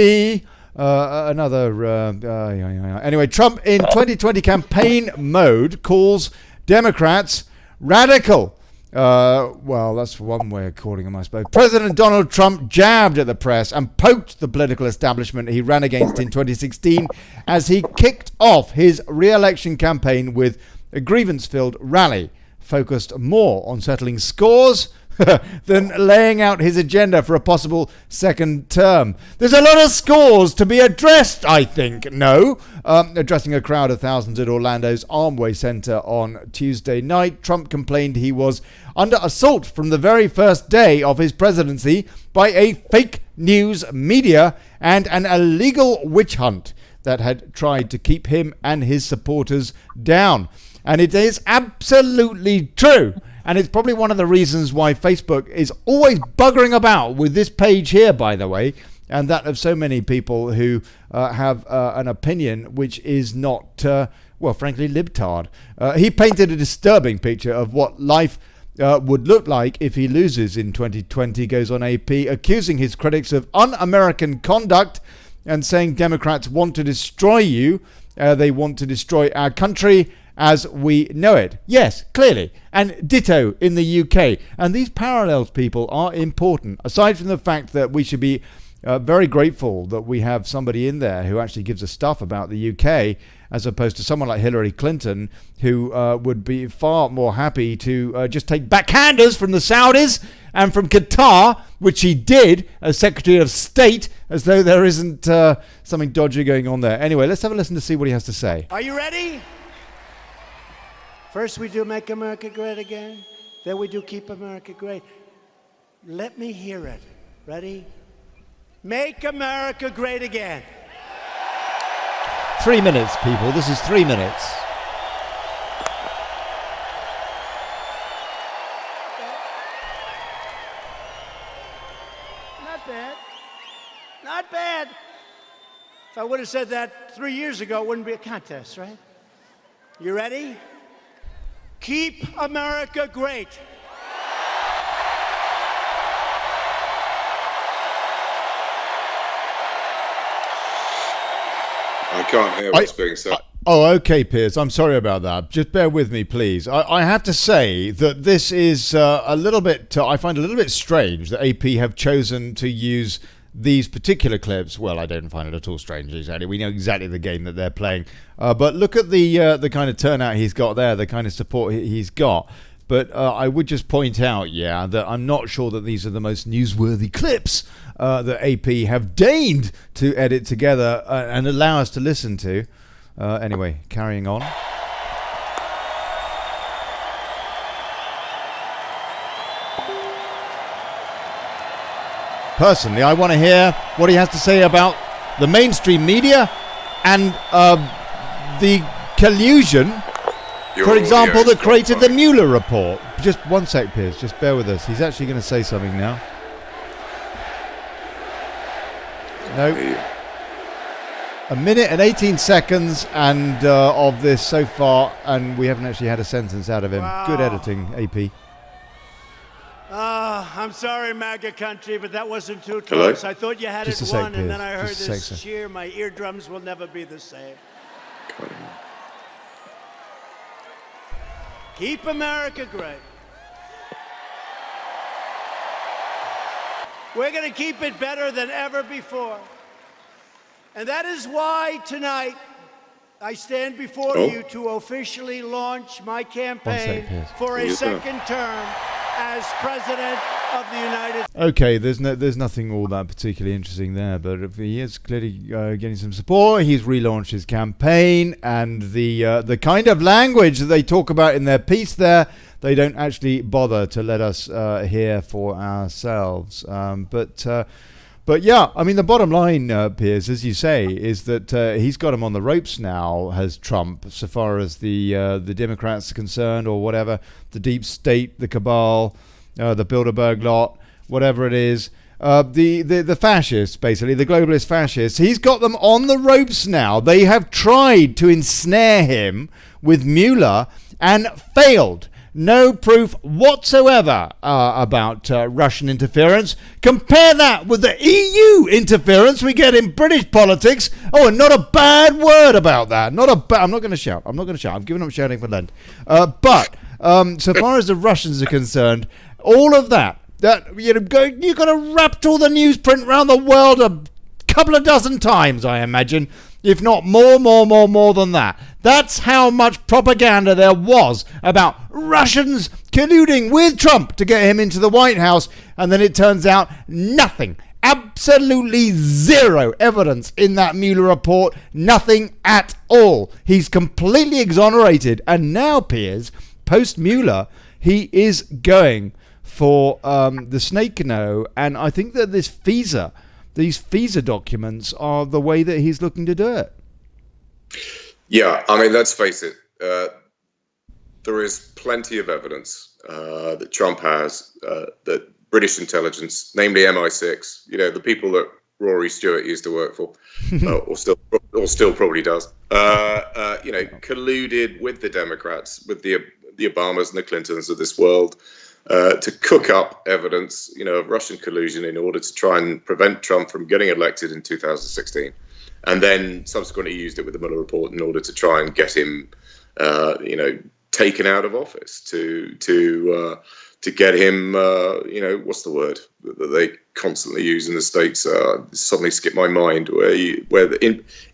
Anyway, Trump in 2020 campaign mode calls Democrats radical. Well, that's one way of calling him, I suppose. President Donald Trump jabbed at the press and poked the political establishment he ran against in 2016 as he kicked off his re-election campaign with a grievance-filled rally focused more on settling scores than laying out his agenda for a possible second term. There's a lot of scores to be addressed, I think. No. Addressing a crowd of thousands at Orlando's Armway Centre on Tuesday night, Trump complained he was under assault from the very first day of his presidency by a fake news media and an illegal witch hunt that had tried to keep him and his supporters down. And it is absolutely true. And it's probably one of the reasons why Facebook is always buggering about with this page here, by the way, and that of so many people who have an opinion which is not, frankly, libtard. He painted a disturbing picture of what life would look like if he loses in 2020, goes on AP, accusing his critics of un-American conduct and saying Democrats want to destroy you. They want to destroy our country as we know it. Yes, clearly. And ditto in the UK. And these parallels, people, are important. Aside from the fact that we should be very grateful that we have somebody in there who actually gives us stuff about the UK, as opposed to someone like Hillary Clinton, who would be far more happy to just take backhanders from the Saudis and from Qatar, which he did as Secretary of State, as though there isn't something dodgy going on there. Anyway, let's have a listen to see what he has to say. Are you ready? First we do Make America Great Again, then we do Keep America Great. Let me hear it. Ready? Make America Great Again. 3 minutes, people. This is 3 minutes. Not bad. Not bad. If I would have said that 3 years ago, it wouldn't be a contest, right? You ready? Keep America great. I can't hear what's being said. Oh, okay, Piers. I'm sorry about that. Just bear with me, please. I have to say that this is a little bit, I find a little bit strange that AP have chosen to use these particular clips. Well, I don't find it at all strange, exactly. We know exactly the game that they're playing. But look at the kind of turnout he's got there, the kind of support he's got. But I would just point out, that I'm not sure that these are the most newsworthy clips that AP have deigned to edit together and allow us to listen to. Anyway, carrying on. Personally, I want to hear what he has to say about the mainstream media and the collusion, for example, that created the Mueller report. Just one sec, Piers. Just bear with us. He's actually going to say something now. No. A minute and 18 seconds and of this so far, and we haven't actually had a sentence out of him. Wow. Good editing, AP. I'm sorry, MAGA country, but that wasn't too close. I thought you had just it won, Piers. and then I heard just this cheer. My eardrums will never be the same. Keep America great. We're going to keep it better than ever before. And that is why tonight I stand before you to officially launch my campaign for a second term as President of the United States. Okay, there's nothing all that particularly interesting there, but he is clearly getting some support. He's relaunched his campaign, and the kind of language that they talk about in their piece there, they don't actually bother to let us hear for ourselves. But yeah, I mean, the bottom line, Piers, as you say, is that he's got him on the ropes now, has Trump, so far as the Democrats are concerned, or whatever, the deep state, the cabal, the Bilderberg lot, whatever it is, the fascists, basically, the globalist fascists. He's got them on the ropes now. They have tried to ensnare him with Mueller and failed. No proof whatsoever about Russian interference. Compare that with the EU interference we get in British politics. Oh, and not a bad word about that. I'm not going to shout. I've given up shouting for Lent. But so far as the Russians are concerned, all of that you're going to rapture the newsprint around the world a couple of dozen times, I imagine. If not more than that. That's how much propaganda there was about Russians colluding with Trump to get him into the White House. And then it turns out nothing. Absolutely zero evidence in that Mueller report. Nothing at all. He's completely exonerated. And now, Piers, post-Mueller, he is going for the snake no. And I think that these FISA documents are the way that he's looking to do it. Yeah, I mean, let's face it. There is plenty of evidence that Trump has that British intelligence, namely MI6, the people that Rory Stewart used to work for, or still probably does, colluded with the Democrats, with the Obamas and the Clintons of this world, to cook up evidence, of Russian collusion in order to try and prevent Trump from getting elected in 2016, and then subsequently used it with the Mueller report in order to try and get him taken out of office, to get him, what's the word that they constantly use in the States? Suddenly skipped my mind.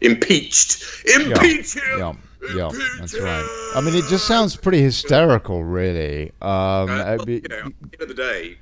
Impeached. Impeach him. Yeah, that's right. I mean, it just sounds pretty hysterical, really. At the end of the day,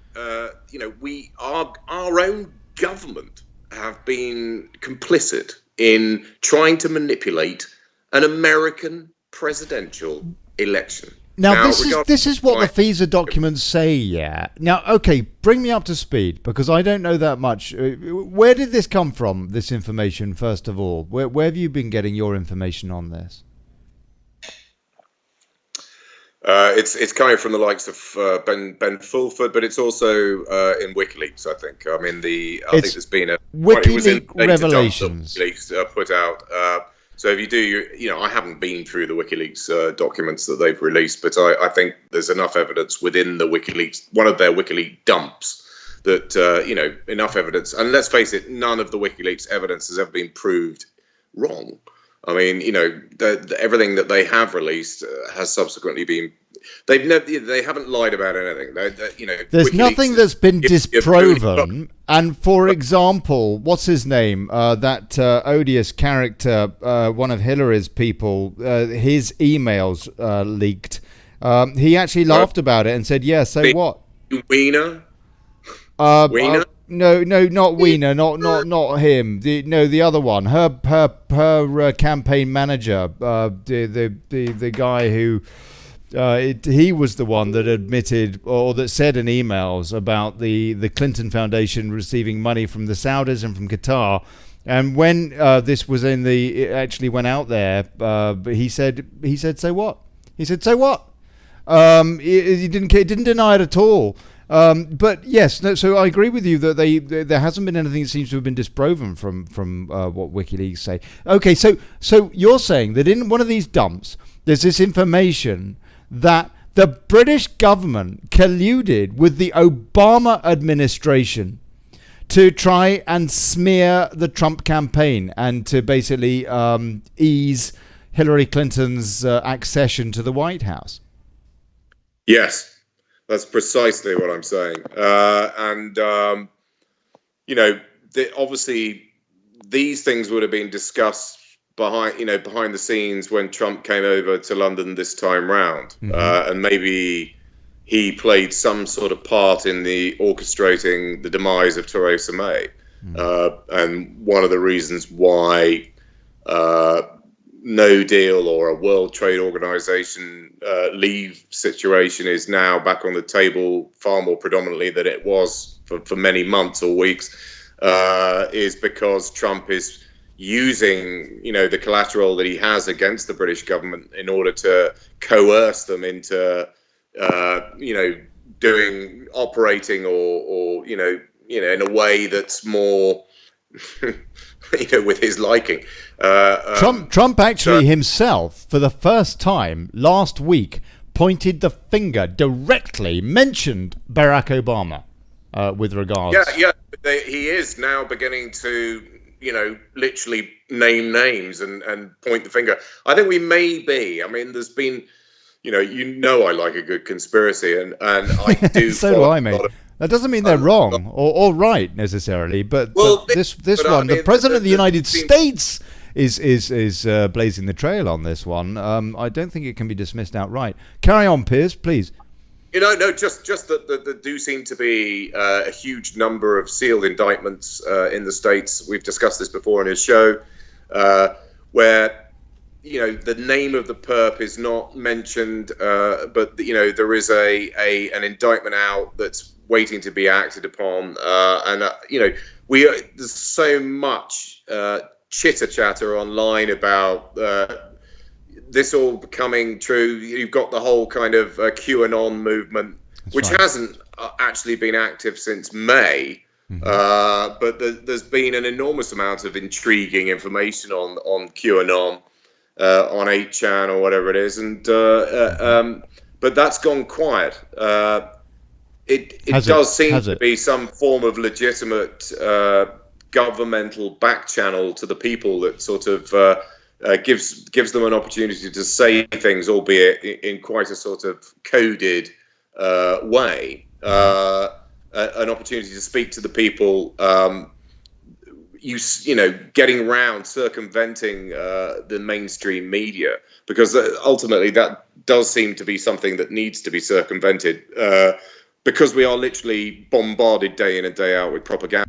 our own government have been complicit in trying to manipulate an American presidential election. Now this is what the FISA documents say, yeah. Now, okay, bring me up to speed, because I don't know that much. Where did this come from, this information, first of all? Where have you been getting your information on this? It's coming from the likes of Ben Fulford, but it's also in WikiLeaks, I think. I mean, I think there's been a WikiLeaks revelations WikiLeaks put out. So if you do, I haven't been through the WikiLeaks documents that they've released, but I think there's enough evidence within the WikiLeaks, one of their WikiLeaks dumps, that enough evidence. And let's face it, none of the WikiLeaks evidence has ever been proved wrong. I mean, everything that they have released has subsequently been. They haven't lied about anything. There's nothing that's been disproven. And for example, what's his name? That odious character, one of Hillary's people, his emails leaked. He actually laughed about it and said, "Yeah, so what?" Wiener. No, not Wiener, not him. The other one. Her campaign manager, the guy who. He was the one that admitted, or that said in emails about the Clinton Foundation receiving money from the Saudis and from Qatar. And when this was it actually went out there, he said, so what? He said, so what? He didn't deny it at all. But yes, so I agree with you that there hasn't been anything that seems to have been disproven from what WikiLeaks say. Okay, so you're saying that in one of these dumps, there's this information that the British government colluded with the Obama administration to try and smear the Trump campaign and to basically ease Hillary Clinton's accession to the White House. Yes, that's precisely what I'm saying. Obviously these things would have been discussed behind the scenes when Trump came over to London this time round. Mm-hmm. And maybe he played some sort of part in the orchestrating the demise of Theresa May. Mm-hmm. And one of the reasons why no deal or a World Trade Organization leave situation is now back on the table far more predominantly than it was for many months or weeks is because Trump is using, the collateral that he has against the British government in order to coerce them into, operating or in a way that's more, with his liking. Trump actually himself, for the first time last week, pointed the finger directly, mentioned Barack Obama with regards. Yeah, he is now beginning to, literally name names and point the finger. I think we may be. I mean, there's been, I like a good conspiracy, and I do. So do I, mate. That doesn't mean they're wrong or right necessarily, but this one, the President of the United States is blazing the trail on this one. I don't think it can be dismissed outright. Carry on, Piers, please. No, just that there do seem to be a huge number of sealed indictments in the States. We've discussed this before on his show, where the name of the perp is not mentioned, but there is an indictment out that's waiting to be acted upon, there's so much chitter chatter online about this all becoming true. You've got the whole kind of QAnon movement, which hasn't actually been active since May. Mm-hmm. But there's been an enormous amount of intriguing information on QAnon, on 8chan or whatever it is. And but that's gone quiet. It does seem to be some form of legitimate governmental back channel to the people that sort of gives them an opportunity to say things, albeit in quite a sort of coded way. An opportunity to speak to the people. Getting around, circumventing the mainstream media, because ultimately that does seem to be something that needs to be circumvented, because we are literally bombarded day in and day out with propaganda.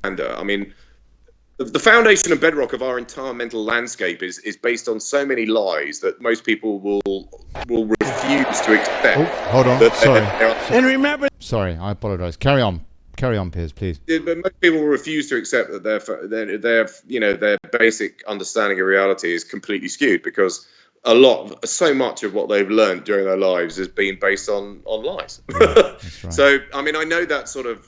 I mean, the foundation and bedrock of our entire mental landscape is based on so many lies that most people will refuse to accept. Oh, hold on, sorry. And remember... Sorry, I apologise. Carry on, Piers, please. But most people will refuse to accept that their basic understanding of reality is completely skewed, because so much of what they've learned during their lives has been based on lies. That's right. So, I mean, I know that sort of.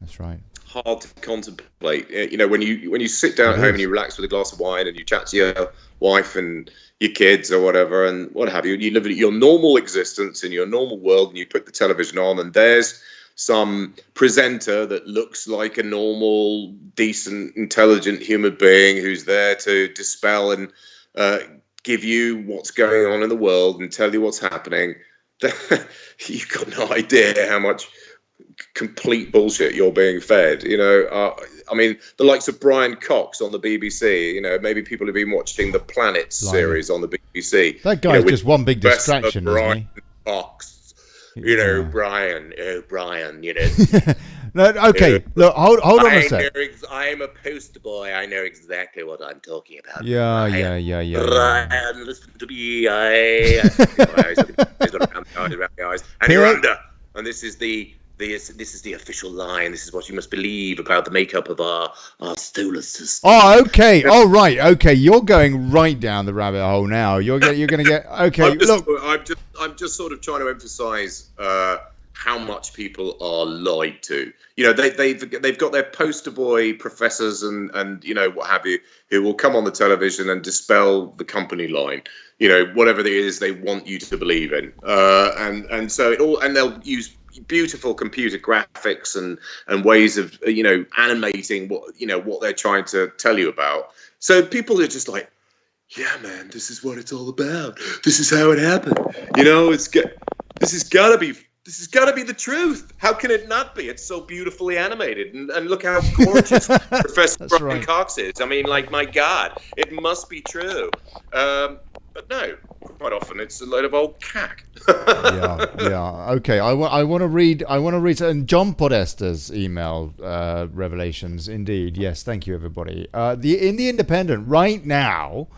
That's right. Hard to contemplate. When you sit down at home and you relax with a glass of wine and you chat to your wife and your kids or whatever and what have you, you live your normal existence in your normal world, and you put the television on and there's some presenter that looks like a normal, decent, intelligent human being who's there to dispel and give you what's going on in the world and tell you what's happening. You've got no idea how much complete bullshit you're being fed. I mean, the likes of Brian Cox on the BBC, maybe people have been watching the Planet series on the BBC. That guy's just one big distraction, isn't Brian Cox. Brian, No, okay, look, hold on a sec. I'm a poster boy. I know exactly what I'm talking about. Yeah. Brian, listen to me. He's got around the eyes. And you're under. And this is the official line. This is what you must believe about the makeup of our solar system. Oh, okay. Oh, right. Okay, you're going right down the rabbit hole now. You're going to get. Okay, I'm just sort of trying to emphasise how much people are lied to. They've got their poster boy professors and what have you, who will come on the television and dispel the company line. Whatever it is they want you to believe in, and so it all, and they'll use beautiful computer graphics and ways of animating what they're trying to tell you about. So people are just like, yeah, man, this is what it's all about. This is how it happened. This has got to be the truth. How can it not be? It's so beautifully animated, and look how gorgeous Professor Brian Cox is. I mean, like, my God, it must be true. But no, quite often it's a load of old cack. yeah. Okay, I want to read and John Podesta's email revelations. Indeed, yes. Thank you, everybody. In the Independent right now,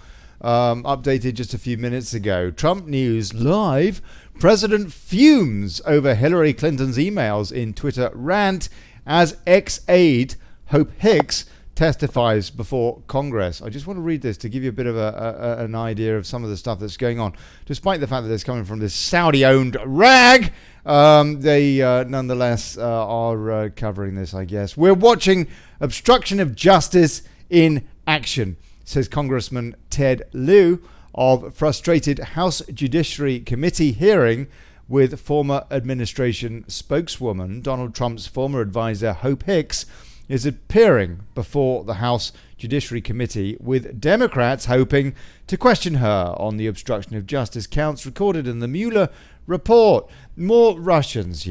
updated just a few minutes ago. Trump News live. President fumes over Hillary Clinton's emails in Twitter rant as ex-aide Hope Hicks testifies before Congress. I just want to read this to give you a bit of an idea of some of the stuff that's going on. Despite the fact that it's coming from this Saudi-owned rag, they nonetheless are covering this, I guess. We're watching obstruction of justice in action, says Congressman Ted Lieu of frustrated House Judiciary Committee hearing with former administration spokeswoman Donald Trump's former advisor Hope Hicks is appearing before the House Judiciary Committee, with Democrats hoping to question her on the obstruction of justice counts recorded in the Mueller report. More Russians,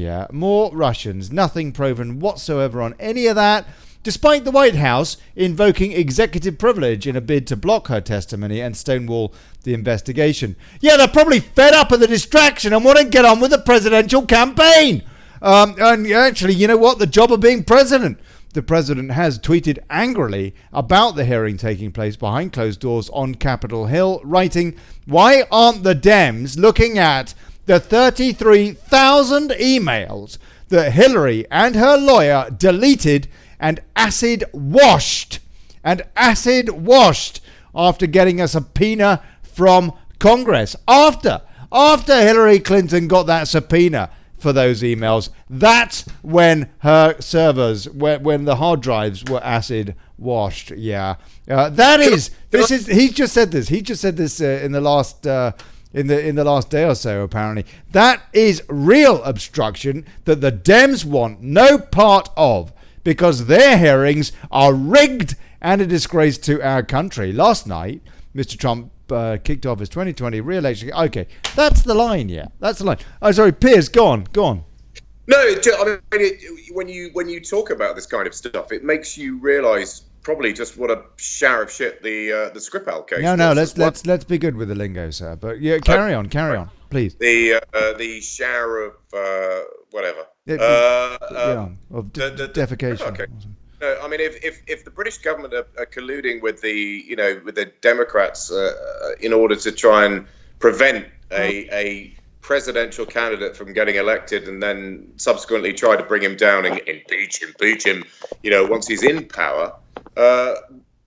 nothing proven whatsoever on any of that, despite the White House invoking executive privilege in a bid to block her testimony and stonewall the investigation. Yeah, they're probably fed up of the distraction and want to get on with the presidential campaign. And actually, you know what? The job of being president. The president has tweeted angrily about the hearing taking place behind closed doors on Capitol Hill, writing, "Why aren't the Dems looking at the 33,000 emails that Hillary and her lawyer deleted and acid washed after getting a subpoena from Congress?" After Hillary Clinton got that subpoena for those emails, that's when her servers, when the hard drives were acid washed. He's just said this in the last in the last day or so, apparently. That is real obstruction that the Dems want no part of, because their hearings are rigged and a disgrace to our country. Last night, Mr. Trump kicked off his 2020 re-election. Okay, that's the line, yeah. That's the line. Oh, sorry, Piers, go on. No, I mean, when you talk about this kind of stuff, it makes you realise probably just what a shower of shit the Skripal case. No, let's be good with the lingo, sir. But yeah, carry on, please. The shower of whatever. Of defecation. Okay. No, I mean, if the British government are colluding with the Democrats in order to try and prevent a presidential candidate from getting elected, and then subsequently try to bring him down and impeach him, once he's in power,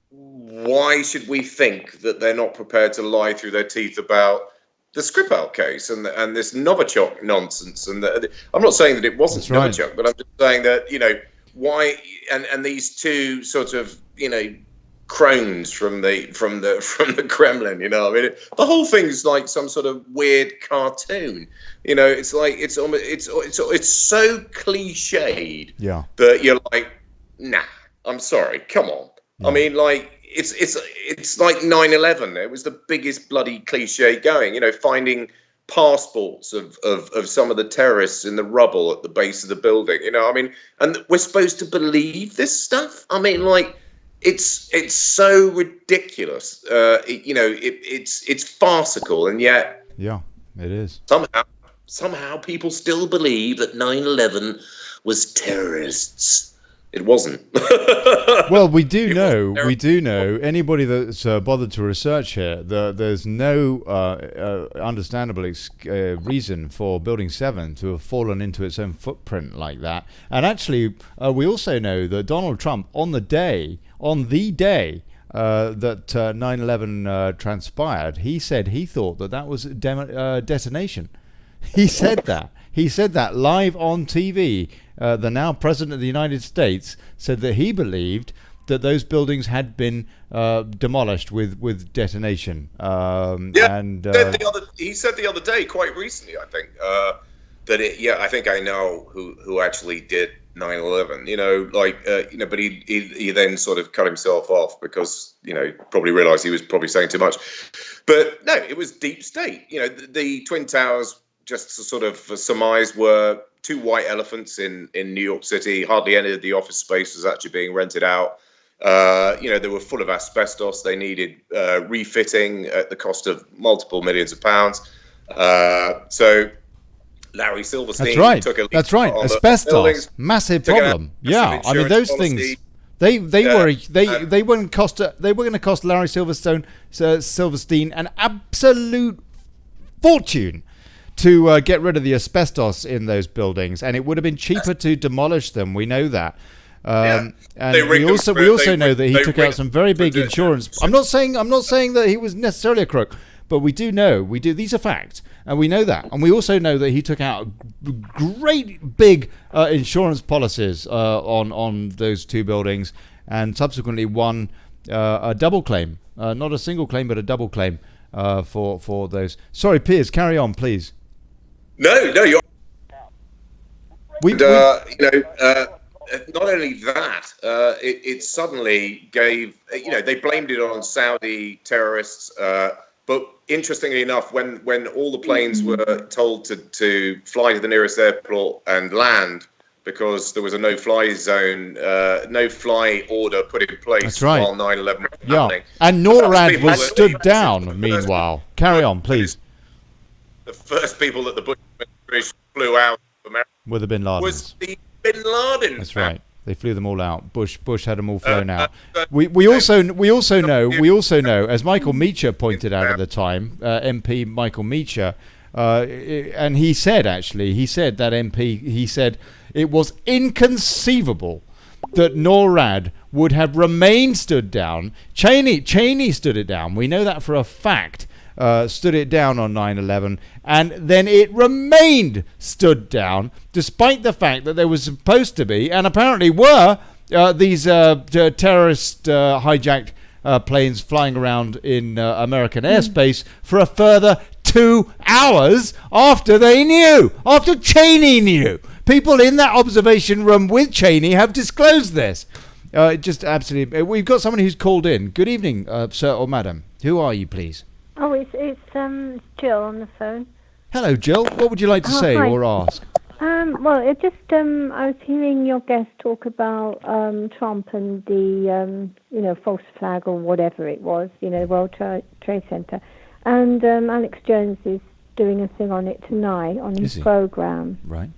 why should we think that they're not prepared to lie through their teeth about the Skripal case and this Novichok nonsense? And I'm not saying that it wasn't Novichok, but I'm just saying that why and these two sort of crones from the Kremlin, I mean, the whole thing's like some sort of weird cartoon. It's like it's almost it's so cliched that you're like, nah, I'm sorry, come on. I mean, like it's like 9/11. It was the biggest bloody cliche going. Finding passports of some of the terrorists in the rubble at the base of the building. I mean, and we're supposed to believe this stuff. I mean, like it's so ridiculous. It's farcical, and yet it is. Somehow people still believe that 9/11 was terrorists. It wasn't. Well, we do know. Anybody that's bothered to research here, there's no understandable reason for Building 7 to have fallen into its own footprint like that. And actually, we also know that Donald Trump, on the day that 9/11 transpired, he said he thought that was detonation. He said that. He said that live on TV. The now President of the United States said that he believed that those buildings had been demolished with detonation. He said the other day, quite recently, I think, that I think I know who actually did 9/11. But he then sort of cut himself off because probably realised he was probably saying too much. But no, it was deep state. The Twin Towers, just to sort of surmise, were two white elephants in New York City. Hardly any of the office space was actually being rented out. They were full of asbestos. They needed refitting at the cost of multiple millions of pounds. So Larry Silverstein took a lead. That's right. Asbestos, massive problem. Yeah, I mean those things. They were going to cost Larry Silverstein an absolute fortune to get rid of the asbestos in those buildings, and it would have been cheaper to demolish them. We know that, and we also know that he took out some very big insurance. I'm not saying that he was necessarily a crook, but we do know these are facts, and we know that, and we also know that he took out great big insurance policies on those two buildings, and subsequently won a double claim, not a single claim but a double claim for those. Sorry, Piers, carry on, please. No, you're. Not only that, it suddenly gave. They blamed it on Saudi terrorists, but interestingly enough, when all the planes were told to fly to the nearest airport and land because there was a no-fly zone, no-fly order put in place while 9/11 was happening. And NORAD was stood down. Meanwhile, carry on, please. The first people that the Bush administration flew out of America were the Bin Ladens. Was the Bin Laden. That's right. They flew them all out. Bush had them all flown out. We also know, as Michael Meacher pointed out at the time, MP Michael Meacher, and he said it was inconceivable that NORAD would have remained stood down. Cheney stood it down. We know that for a fact. Stood it down on 9/11, and then it remained stood down, despite the fact that there was supposed to be, and apparently were, these terrorist hijacked planes flying around in American airspace for a further 2 hours after Cheney knew. People in that observation room with Cheney have disclosed this. Just absolutely. We've got someone who's called in. Good evening, sir or madam. Who are you, please? Oh, it's Jill on the phone. Hello, Jill. What would you like to say hi. or ask? Well, it just I was hearing your guest talk about Trump and the false flag or whatever it was, the World Trade Center, and Alex Jones is doing a thing on it tonight on his program. Right.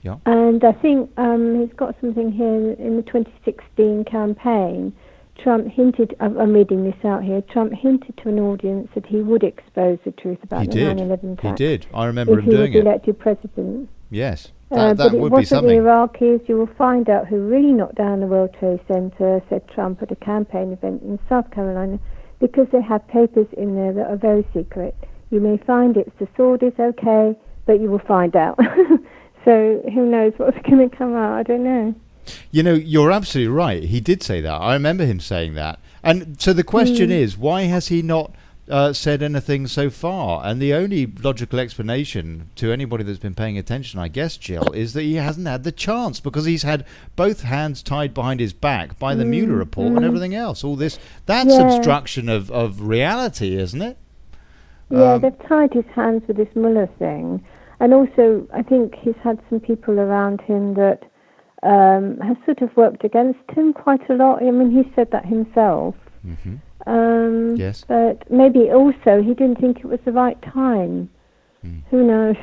Yeah. And I think he's got something here in the 2016 campaign. Trump hinted, I'm reading this out here, Trump hinted to an audience that he would expose the truth about the 9/11 attack. He did. I remember him doing it. If he was elected president. Yes. That would be something. But it wasn't the Iraqis. You will find out who really knocked down the World Trade Center, said Trump at a campaign event in South Carolina, because they have papers in there that are very secret. You may find it's the sword is okay, but you will find out. So who knows what's going to come out? I don't know. You're absolutely right. He did say that. I remember him saying that. And so the question is, why has he not said anything so far? And the only logical explanation to anybody that's been paying attention, I guess, Jill, is that he hasn't had the chance because he's had both hands tied behind his back by the Mueller report and everything else. All this, that's obstruction of reality, isn't it? Yeah, they've tied his hands with this Mueller thing. And also, I think he's had some people around him that have sort of worked against him quite a lot. I mean, he said that himself. Mm-hmm. Yes. But maybe also he didn't think it was the right time. Who knows?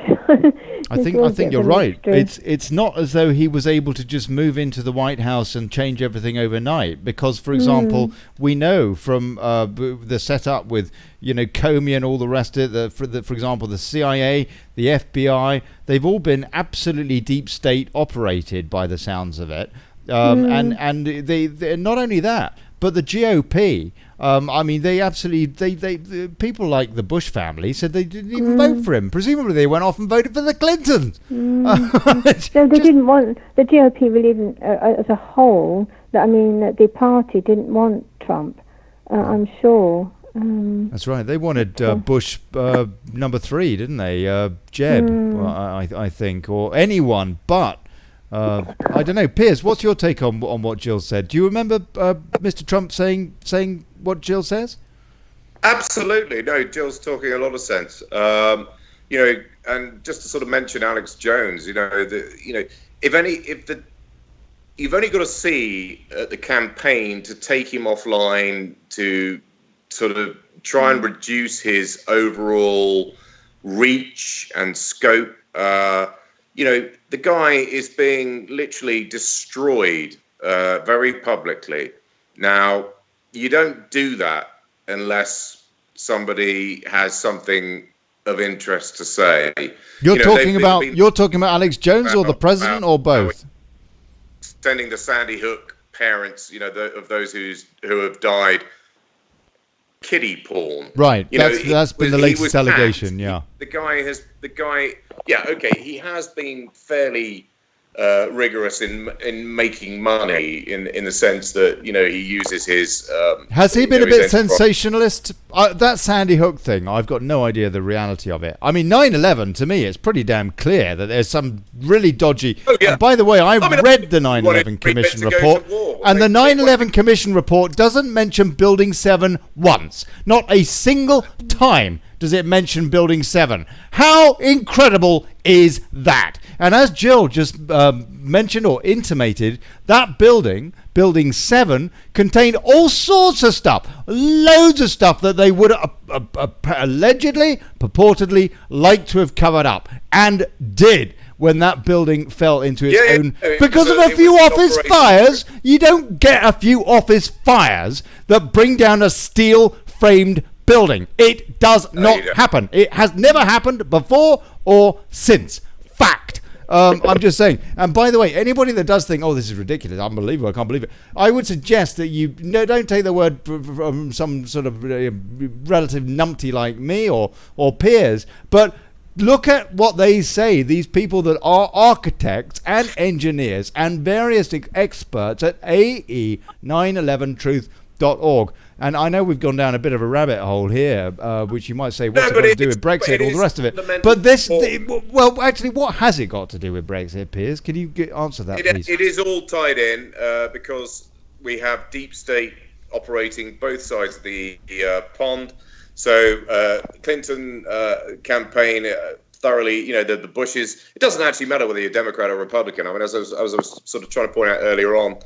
I think you're right. It's not as though he was able to just move into the White House and change everything overnight. Because, for example, we know from the setup with Comey and all the rest of it. For example, the CIA, the FBI, they've all been absolutely deep state operated by the sounds of it. And they not only that, but the GOP. I mean, they people like the Bush family said they didn't even vote for him. Presumably, they went off and voted for the Clintons. So they didn't want the GOP really didn't, as a whole. The party didn't want Trump. I'm sure. That's right. They wanted Bush number 3, didn't they? Jeb, I think, or anyone but. I don't know, Piers. What's your take on what Jill said? Do you remember Mr. Trump saying what Jill says? Absolutely, no. Jill's talking a lot of sense. And just to sort of mention Alex Jones, you've only got to see the campaign to take him offline to sort of try and reduce his overall reach and scope. The guy is being literally destroyed very publicly. Now, you don't do that unless somebody has something of interest to say. You're talking about Alex Jones or the president or both? Sending the Sandy Hook parents, of those who have died, kiddie porn. Right. That's been the latest allegation. Yeah. The guy. Yeah. Okay. He has been fairly rigorous in making money in the sense that he uses his. Has he been a bit sensationalist? That Sandy Hook thing, I've got no idea the reality of it. I mean, 9/11 to me, it's pretty damn clear that there's some really dodgy. Oh, yeah. And by the way, I read the 9/11 Commission report, and the 9/11 Commission report doesn't mention Building 7 once, not a single time. Does it mention Building 7? How incredible is that? And as Jill just mentioned or intimated, that Building 7, contained all sorts of stuff, loads of stuff that they would allegedly, purportedly like to have covered up, and did when that building fell into its own. Because of a few office fires, you don't get a few office fires that bring down a steel-framed building. It does not happen. It has never happened before or since. Fact. I'm just saying. And by the way, anybody that does think, this is ridiculous, unbelievable, I can't believe it, I would suggest that you don't take the word from some sort of relative numpty like me or Piers, but look at what they say, these people that are architects and engineers and various experts at AE911truth.org. And I know we've gone down a bit of a rabbit hole here, which you might say, what's it got to do with Brexit and all the rest of it? But actually, what has it got to do with Brexit, Piers? Can you answer that, please? It is all tied in because we have deep state operating both sides of the pond. So Clinton campaign thoroughly, the Bushes. It doesn't actually matter whether you're Democrat or Republican. I mean, as I was sort of trying to point out earlier on,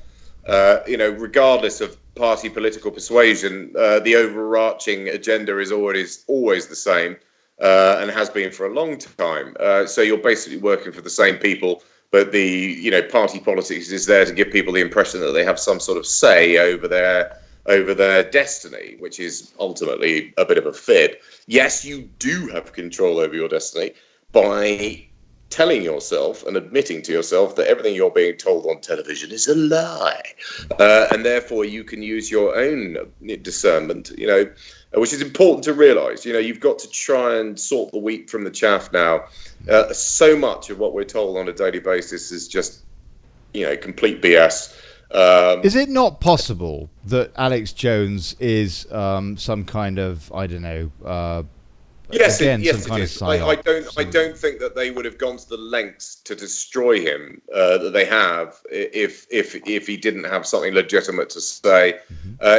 regardless of party political persuasion, the overarching agenda is always the same, and has been for a long time. So you're basically working for the same people, but the party politics is there to give people the impression that they have some sort of say over their destiny, which is ultimately a bit of a fib. Yes, you do have control over your destiny by telling yourself and admitting to yourself that everything you're being told on television is a lie, and therefore you can use your own discernment, which is important to realise. You've got to try and sort the wheat from the chaff now. So much of what we're told on a daily basis is just, complete BS. Is it not possible that Alex Jones is some kind of, I don't know, yes, again, yes, some kind it of is. psyop? I don't think that they would have gone to the lengths to destroy him that they have if he didn't have something legitimate to say.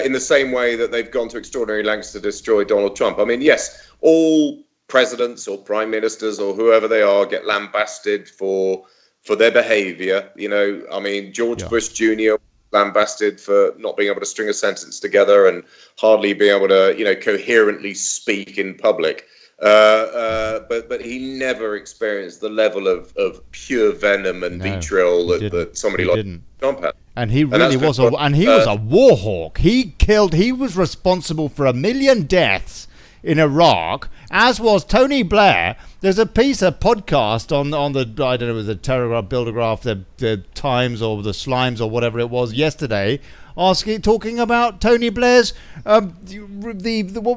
In the same way that they've gone to extraordinary lengths to destroy Donald Trump. I mean, yes, all presidents or prime ministers or whoever they are get lambasted for their behaviour. I mean, George Bush Jr. lambasted for not being able to string a sentence together and hardly being able to, coherently speak in public. But he never experienced the level of pure venom and vitriol that somebody like Trump had. And he really was was a war hawk. He was responsible for 1 million deaths in Iraq, as was Tony Blair. There's a podcast on the, I don't know, the Telegraph, Bildergraph, the Times or the Slimes or whatever it was yesterday, talking about Tony Blair's what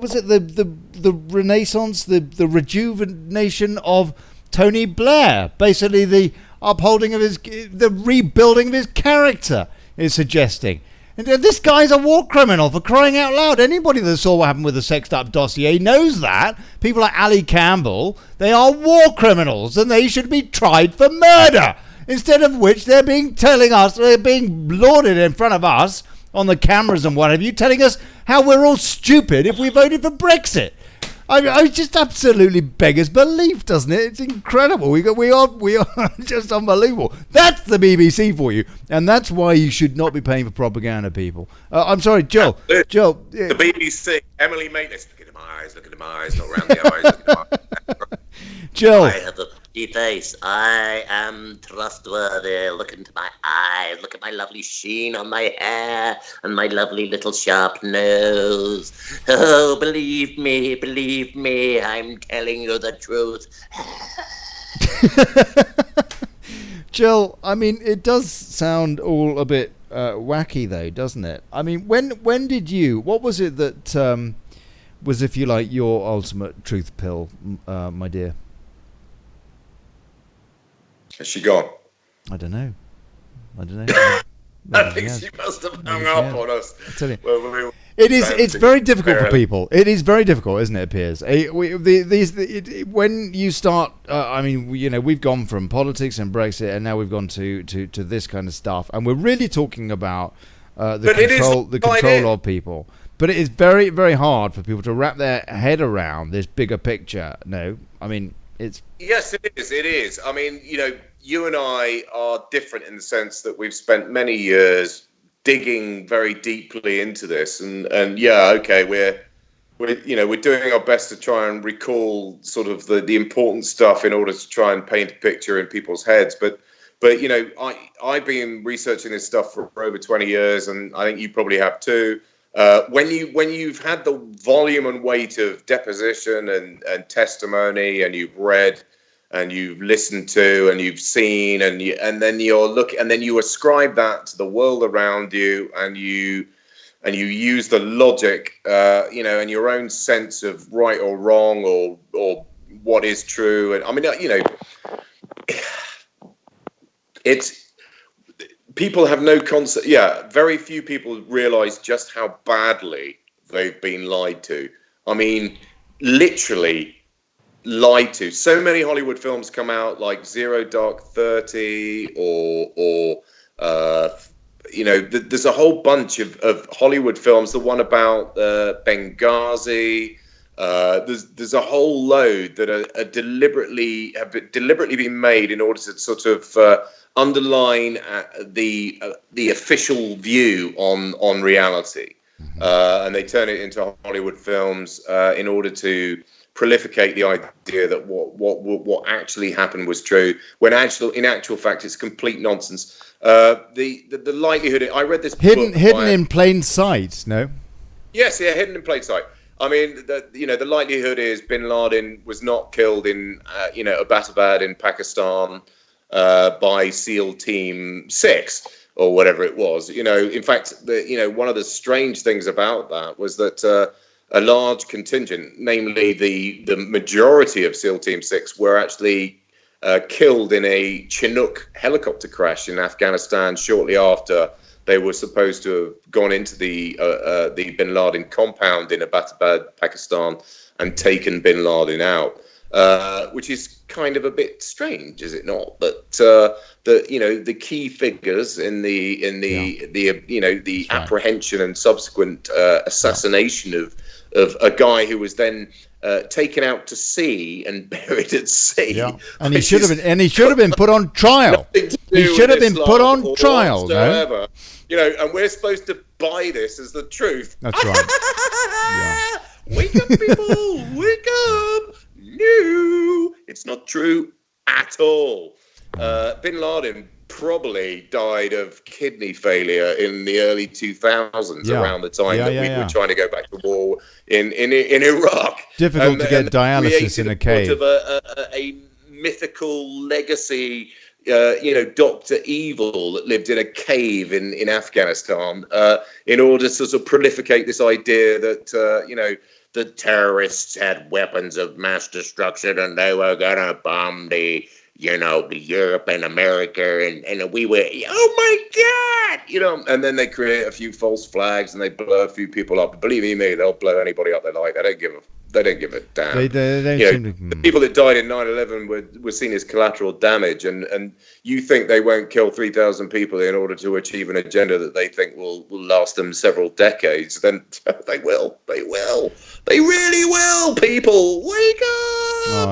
was it, the renaissance, the rejuvenation of Tony Blair, basically the upholding of the rebuilding of his character, is suggesting. And this guy's a war criminal, for crying out loud. Anybody that saw what happened with the Sexed Up dossier knows that. People like Ali Campbell, they are war criminals and they should be tried for murder. Instead of which they're being lauded in front of us on the cameras and what have you, telling us how we're all stupid if we voted for Brexit. I just absolutely beggars belief, doesn't it? It's incredible. We are just unbelievable. That's the BBC for you, and that's why you should not be paying for propaganda, people. I'm sorry, Joel. Joel. The BBC. Emily Maitlis. Look at my eyes, not round the eyes. Look at my eyes. Joel. I have a pretty face. I am trustworthy. Look into my eyes. Look at my lovely sheen on my hair and my lovely little sharp nose. Oh, believe me, I'm telling you the truth. Jill, I mean, it does sound all a bit wacky, though, doesn't it? I mean, when did you? What was it that was, if you like, your ultimate truth pill, my dear? Has she gone? I don't know. I think she must have hung up on us. I tell you. It's very difficult for people. It is very difficult, isn't it, Piers? When you start, we've gone from politics and Brexit, and now we've gone to this kind of stuff, and we're really talking about the control of people. But it is very, very hard for people to wrap their head around this bigger picture. No, I mean, it's... Yes, it is. It is. I mean, you and I are different in the sense that we've spent many years digging very deeply into this, and we're doing our best to try and recall sort of the important stuff in order to try and paint a picture in people's heads. But I've been researching this stuff for over 20 years, and I think you probably have too. When you've had the volume and weight of deposition and testimony, and you've read and you've listened to and you've seen and then you ascribe that to the world around you, and you use the logic, and your own sense of right or wrong or what is true. And I mean, it's people have no concept. Yeah, very few people realize just how badly they've been lied to. I mean, literally lied to. So many Hollywood films come out, like Zero Dark 30 or there's a whole bunch of Hollywood films. The one about Benghazi. There's a whole load that are deliberately been made in order to sort of underline the official view on reality, and they turn it into Hollywood films in order to prolificate the idea that what actually happened was true, when in actual fact it's complete nonsense. The likelihood, I read this hidden book in plain sight. No. Yes, yeah, hidden in plain sight. I mean, the likelihood is Bin Laden was not killed in Abbottabad in Pakistan by SEAL Team 6 or whatever it was. In fact, one of the strange things about that was that a large contingent, namely the majority of SEAL Team 6, were actually killed in a Chinook helicopter crash in Afghanistan shortly after they were supposed to have gone into the Bin Laden compound in Abbottabad, Pakistan, and taken Bin Laden out, which is kind of a bit strange, is it not? But the key figures in the apprehension and subsequent assassination of a guy who was then taken out to sea and buried at sea. Yeah. And he should have been put on trial. He should have been put on trial. No? And we're supposed to buy this as the truth. That's right. Yeah. Wake up, people! Wake up! No, it's not true at all. Bin Laden probably died of kidney failure in the early 2000s, around the time that we were trying to go back to war in Iraq. Difficult to get dialysis in a cave. Of a mythical legacy. Dr. Evil that lived in a cave in Afghanistan in order to sort of prolificate this idea that, the terrorists had weapons of mass destruction and they were going to bomb the Europe and America and we were, oh my God, and then they create a few false flags and they blow a few people up. Believe you me, they'll blow anybody up they like. They don't give a damn. They the people that died in 9/11 were seen as collateral damage, and you think they won't kill 3,000 people in order to achieve an agenda that they think will last them several decades? Then they will. They will. They really will. People, wake up!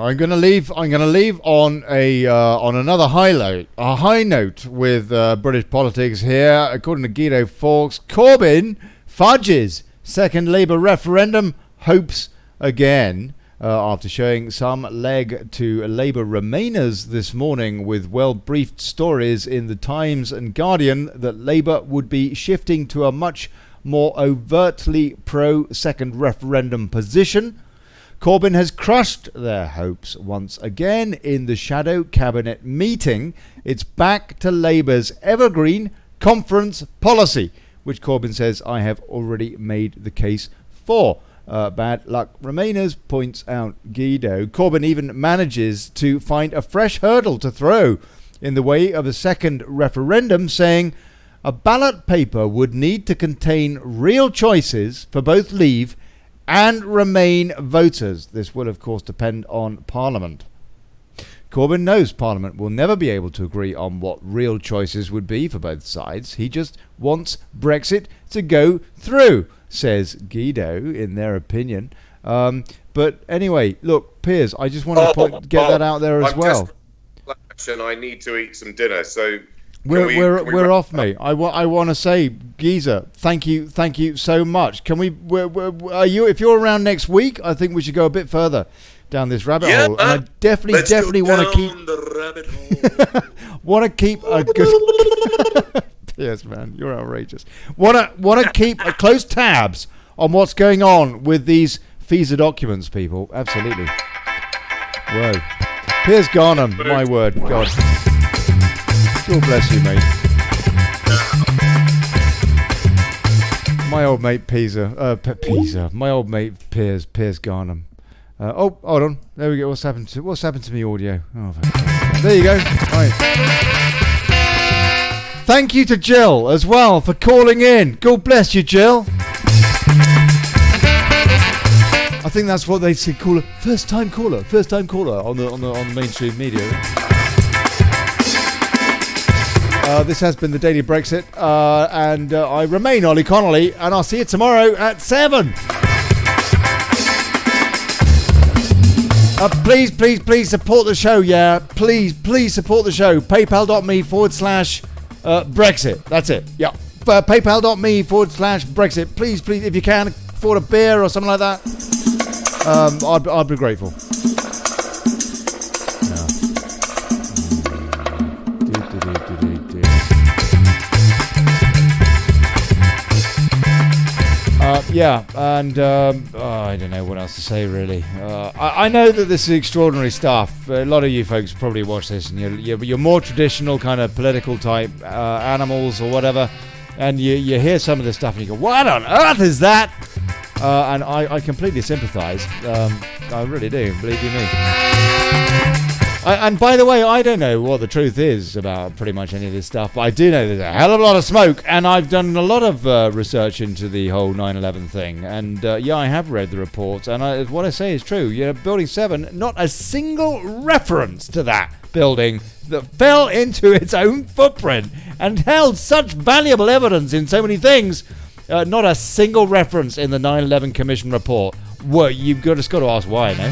I'm gonna leave on another high note with British politics here. According to Guido Fawkes, Corbyn fudges second Labour referendum hopes again after showing some leg to Labour Remainers this morning with well-briefed stories in the Times and Guardian that Labour would be shifting to a much more overtly pro-second referendum position. Corbyn has crushed their hopes once again in the shadow cabinet meeting. It's back to Labour's evergreen conference policy, which Corbyn says I have already made the case for. Bad luck Remainers, points out Guido. Corbyn even manages to find a fresh hurdle to throw in the way of a second referendum, saying a ballot paper would need to contain real choices for both Leave and Remain voters. This will, of course, depend on Parliament. Corbyn knows Parliament will never be able to agree on what real choices would be for both sides. He just wants Brexit to go through, says Guido, in their opinion. But anyway, look, Piers, I just want to get that out there as well. And I need to eat some dinner, so we're off, mate. I want to say, Geezer, thank you so much. Can we? If you're around next week, I think we should go a bit further down this rabbit hole. And I definitely want to keep the rabbit hole. want to keep a good. Yes, man, you're outrageous. Want to keep a close tabs on what's going on with these FISA documents, people. Absolutely. Whoa. Piers Garnham, my word, God. God bless you, mate. My old mate my old mate Piers Garnham. Hold on. There we go. What's happened to me audio? Oh, there you go. Right. Thank you to Jill as well for calling in. God bless you, Jill. I think that's what they say. Call first time caller on the mainstream media. This has been the Daily Brexit, and I remain Olly Connelly, and I'll see you tomorrow at 7. Please support the show, yeah. Please support the show. PayPal.me/Brexit. That's it. Yeah. PayPal.me/Brexit. Please, if you can, afford a beer or something like that. I'd be grateful. And I don't know what else to say, really. I know that this is extraordinary stuff. A lot of you folks probably watch this, and you're more traditional kind of political type animals or whatever, and you hear some of this stuff and you go, what on earth is that? And I completely sympathise. I really do, believe you me. And by the way, I don't know what the truth is about pretty much any of this stuff, but I do know there's a hell of a lot of smoke, and I've done a lot of research into the whole 9/11 thing, and I have read the reports, and what I say is true. Building 7, not a single reference to that building that fell into its own footprint and held such valuable evidence in so many things. Not a single reference in the 9/11 Commission report. Well, you've just got to ask why, no?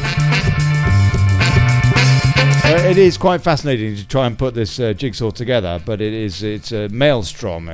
It is quite fascinating to try and put this jigsaw together, but it's a maelstrom.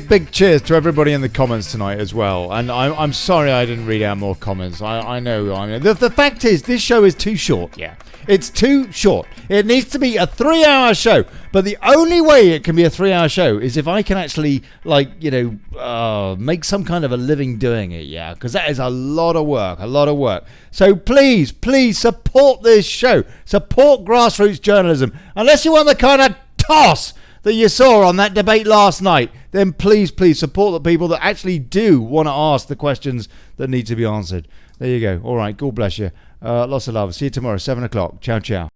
Big cheers to everybody in the comments tonight as well, and I'm sorry I didn't read out more comments. I know. The fact is, this show is too short. Yeah, it's too short. It needs to be a 3-hour show, but the only way it can be a 3-hour show is if I can actually make some kind of a living doing it. Yeah, because that is a lot of work. So please support this show. Support grassroots journalism. Unless you want the kind of toss that you saw on that debate last night, then please support the people that actually do want to ask the questions that need to be answered. There you go. All right. God bless you. Lots of love. See you tomorrow, 7 o'clock. Ciao.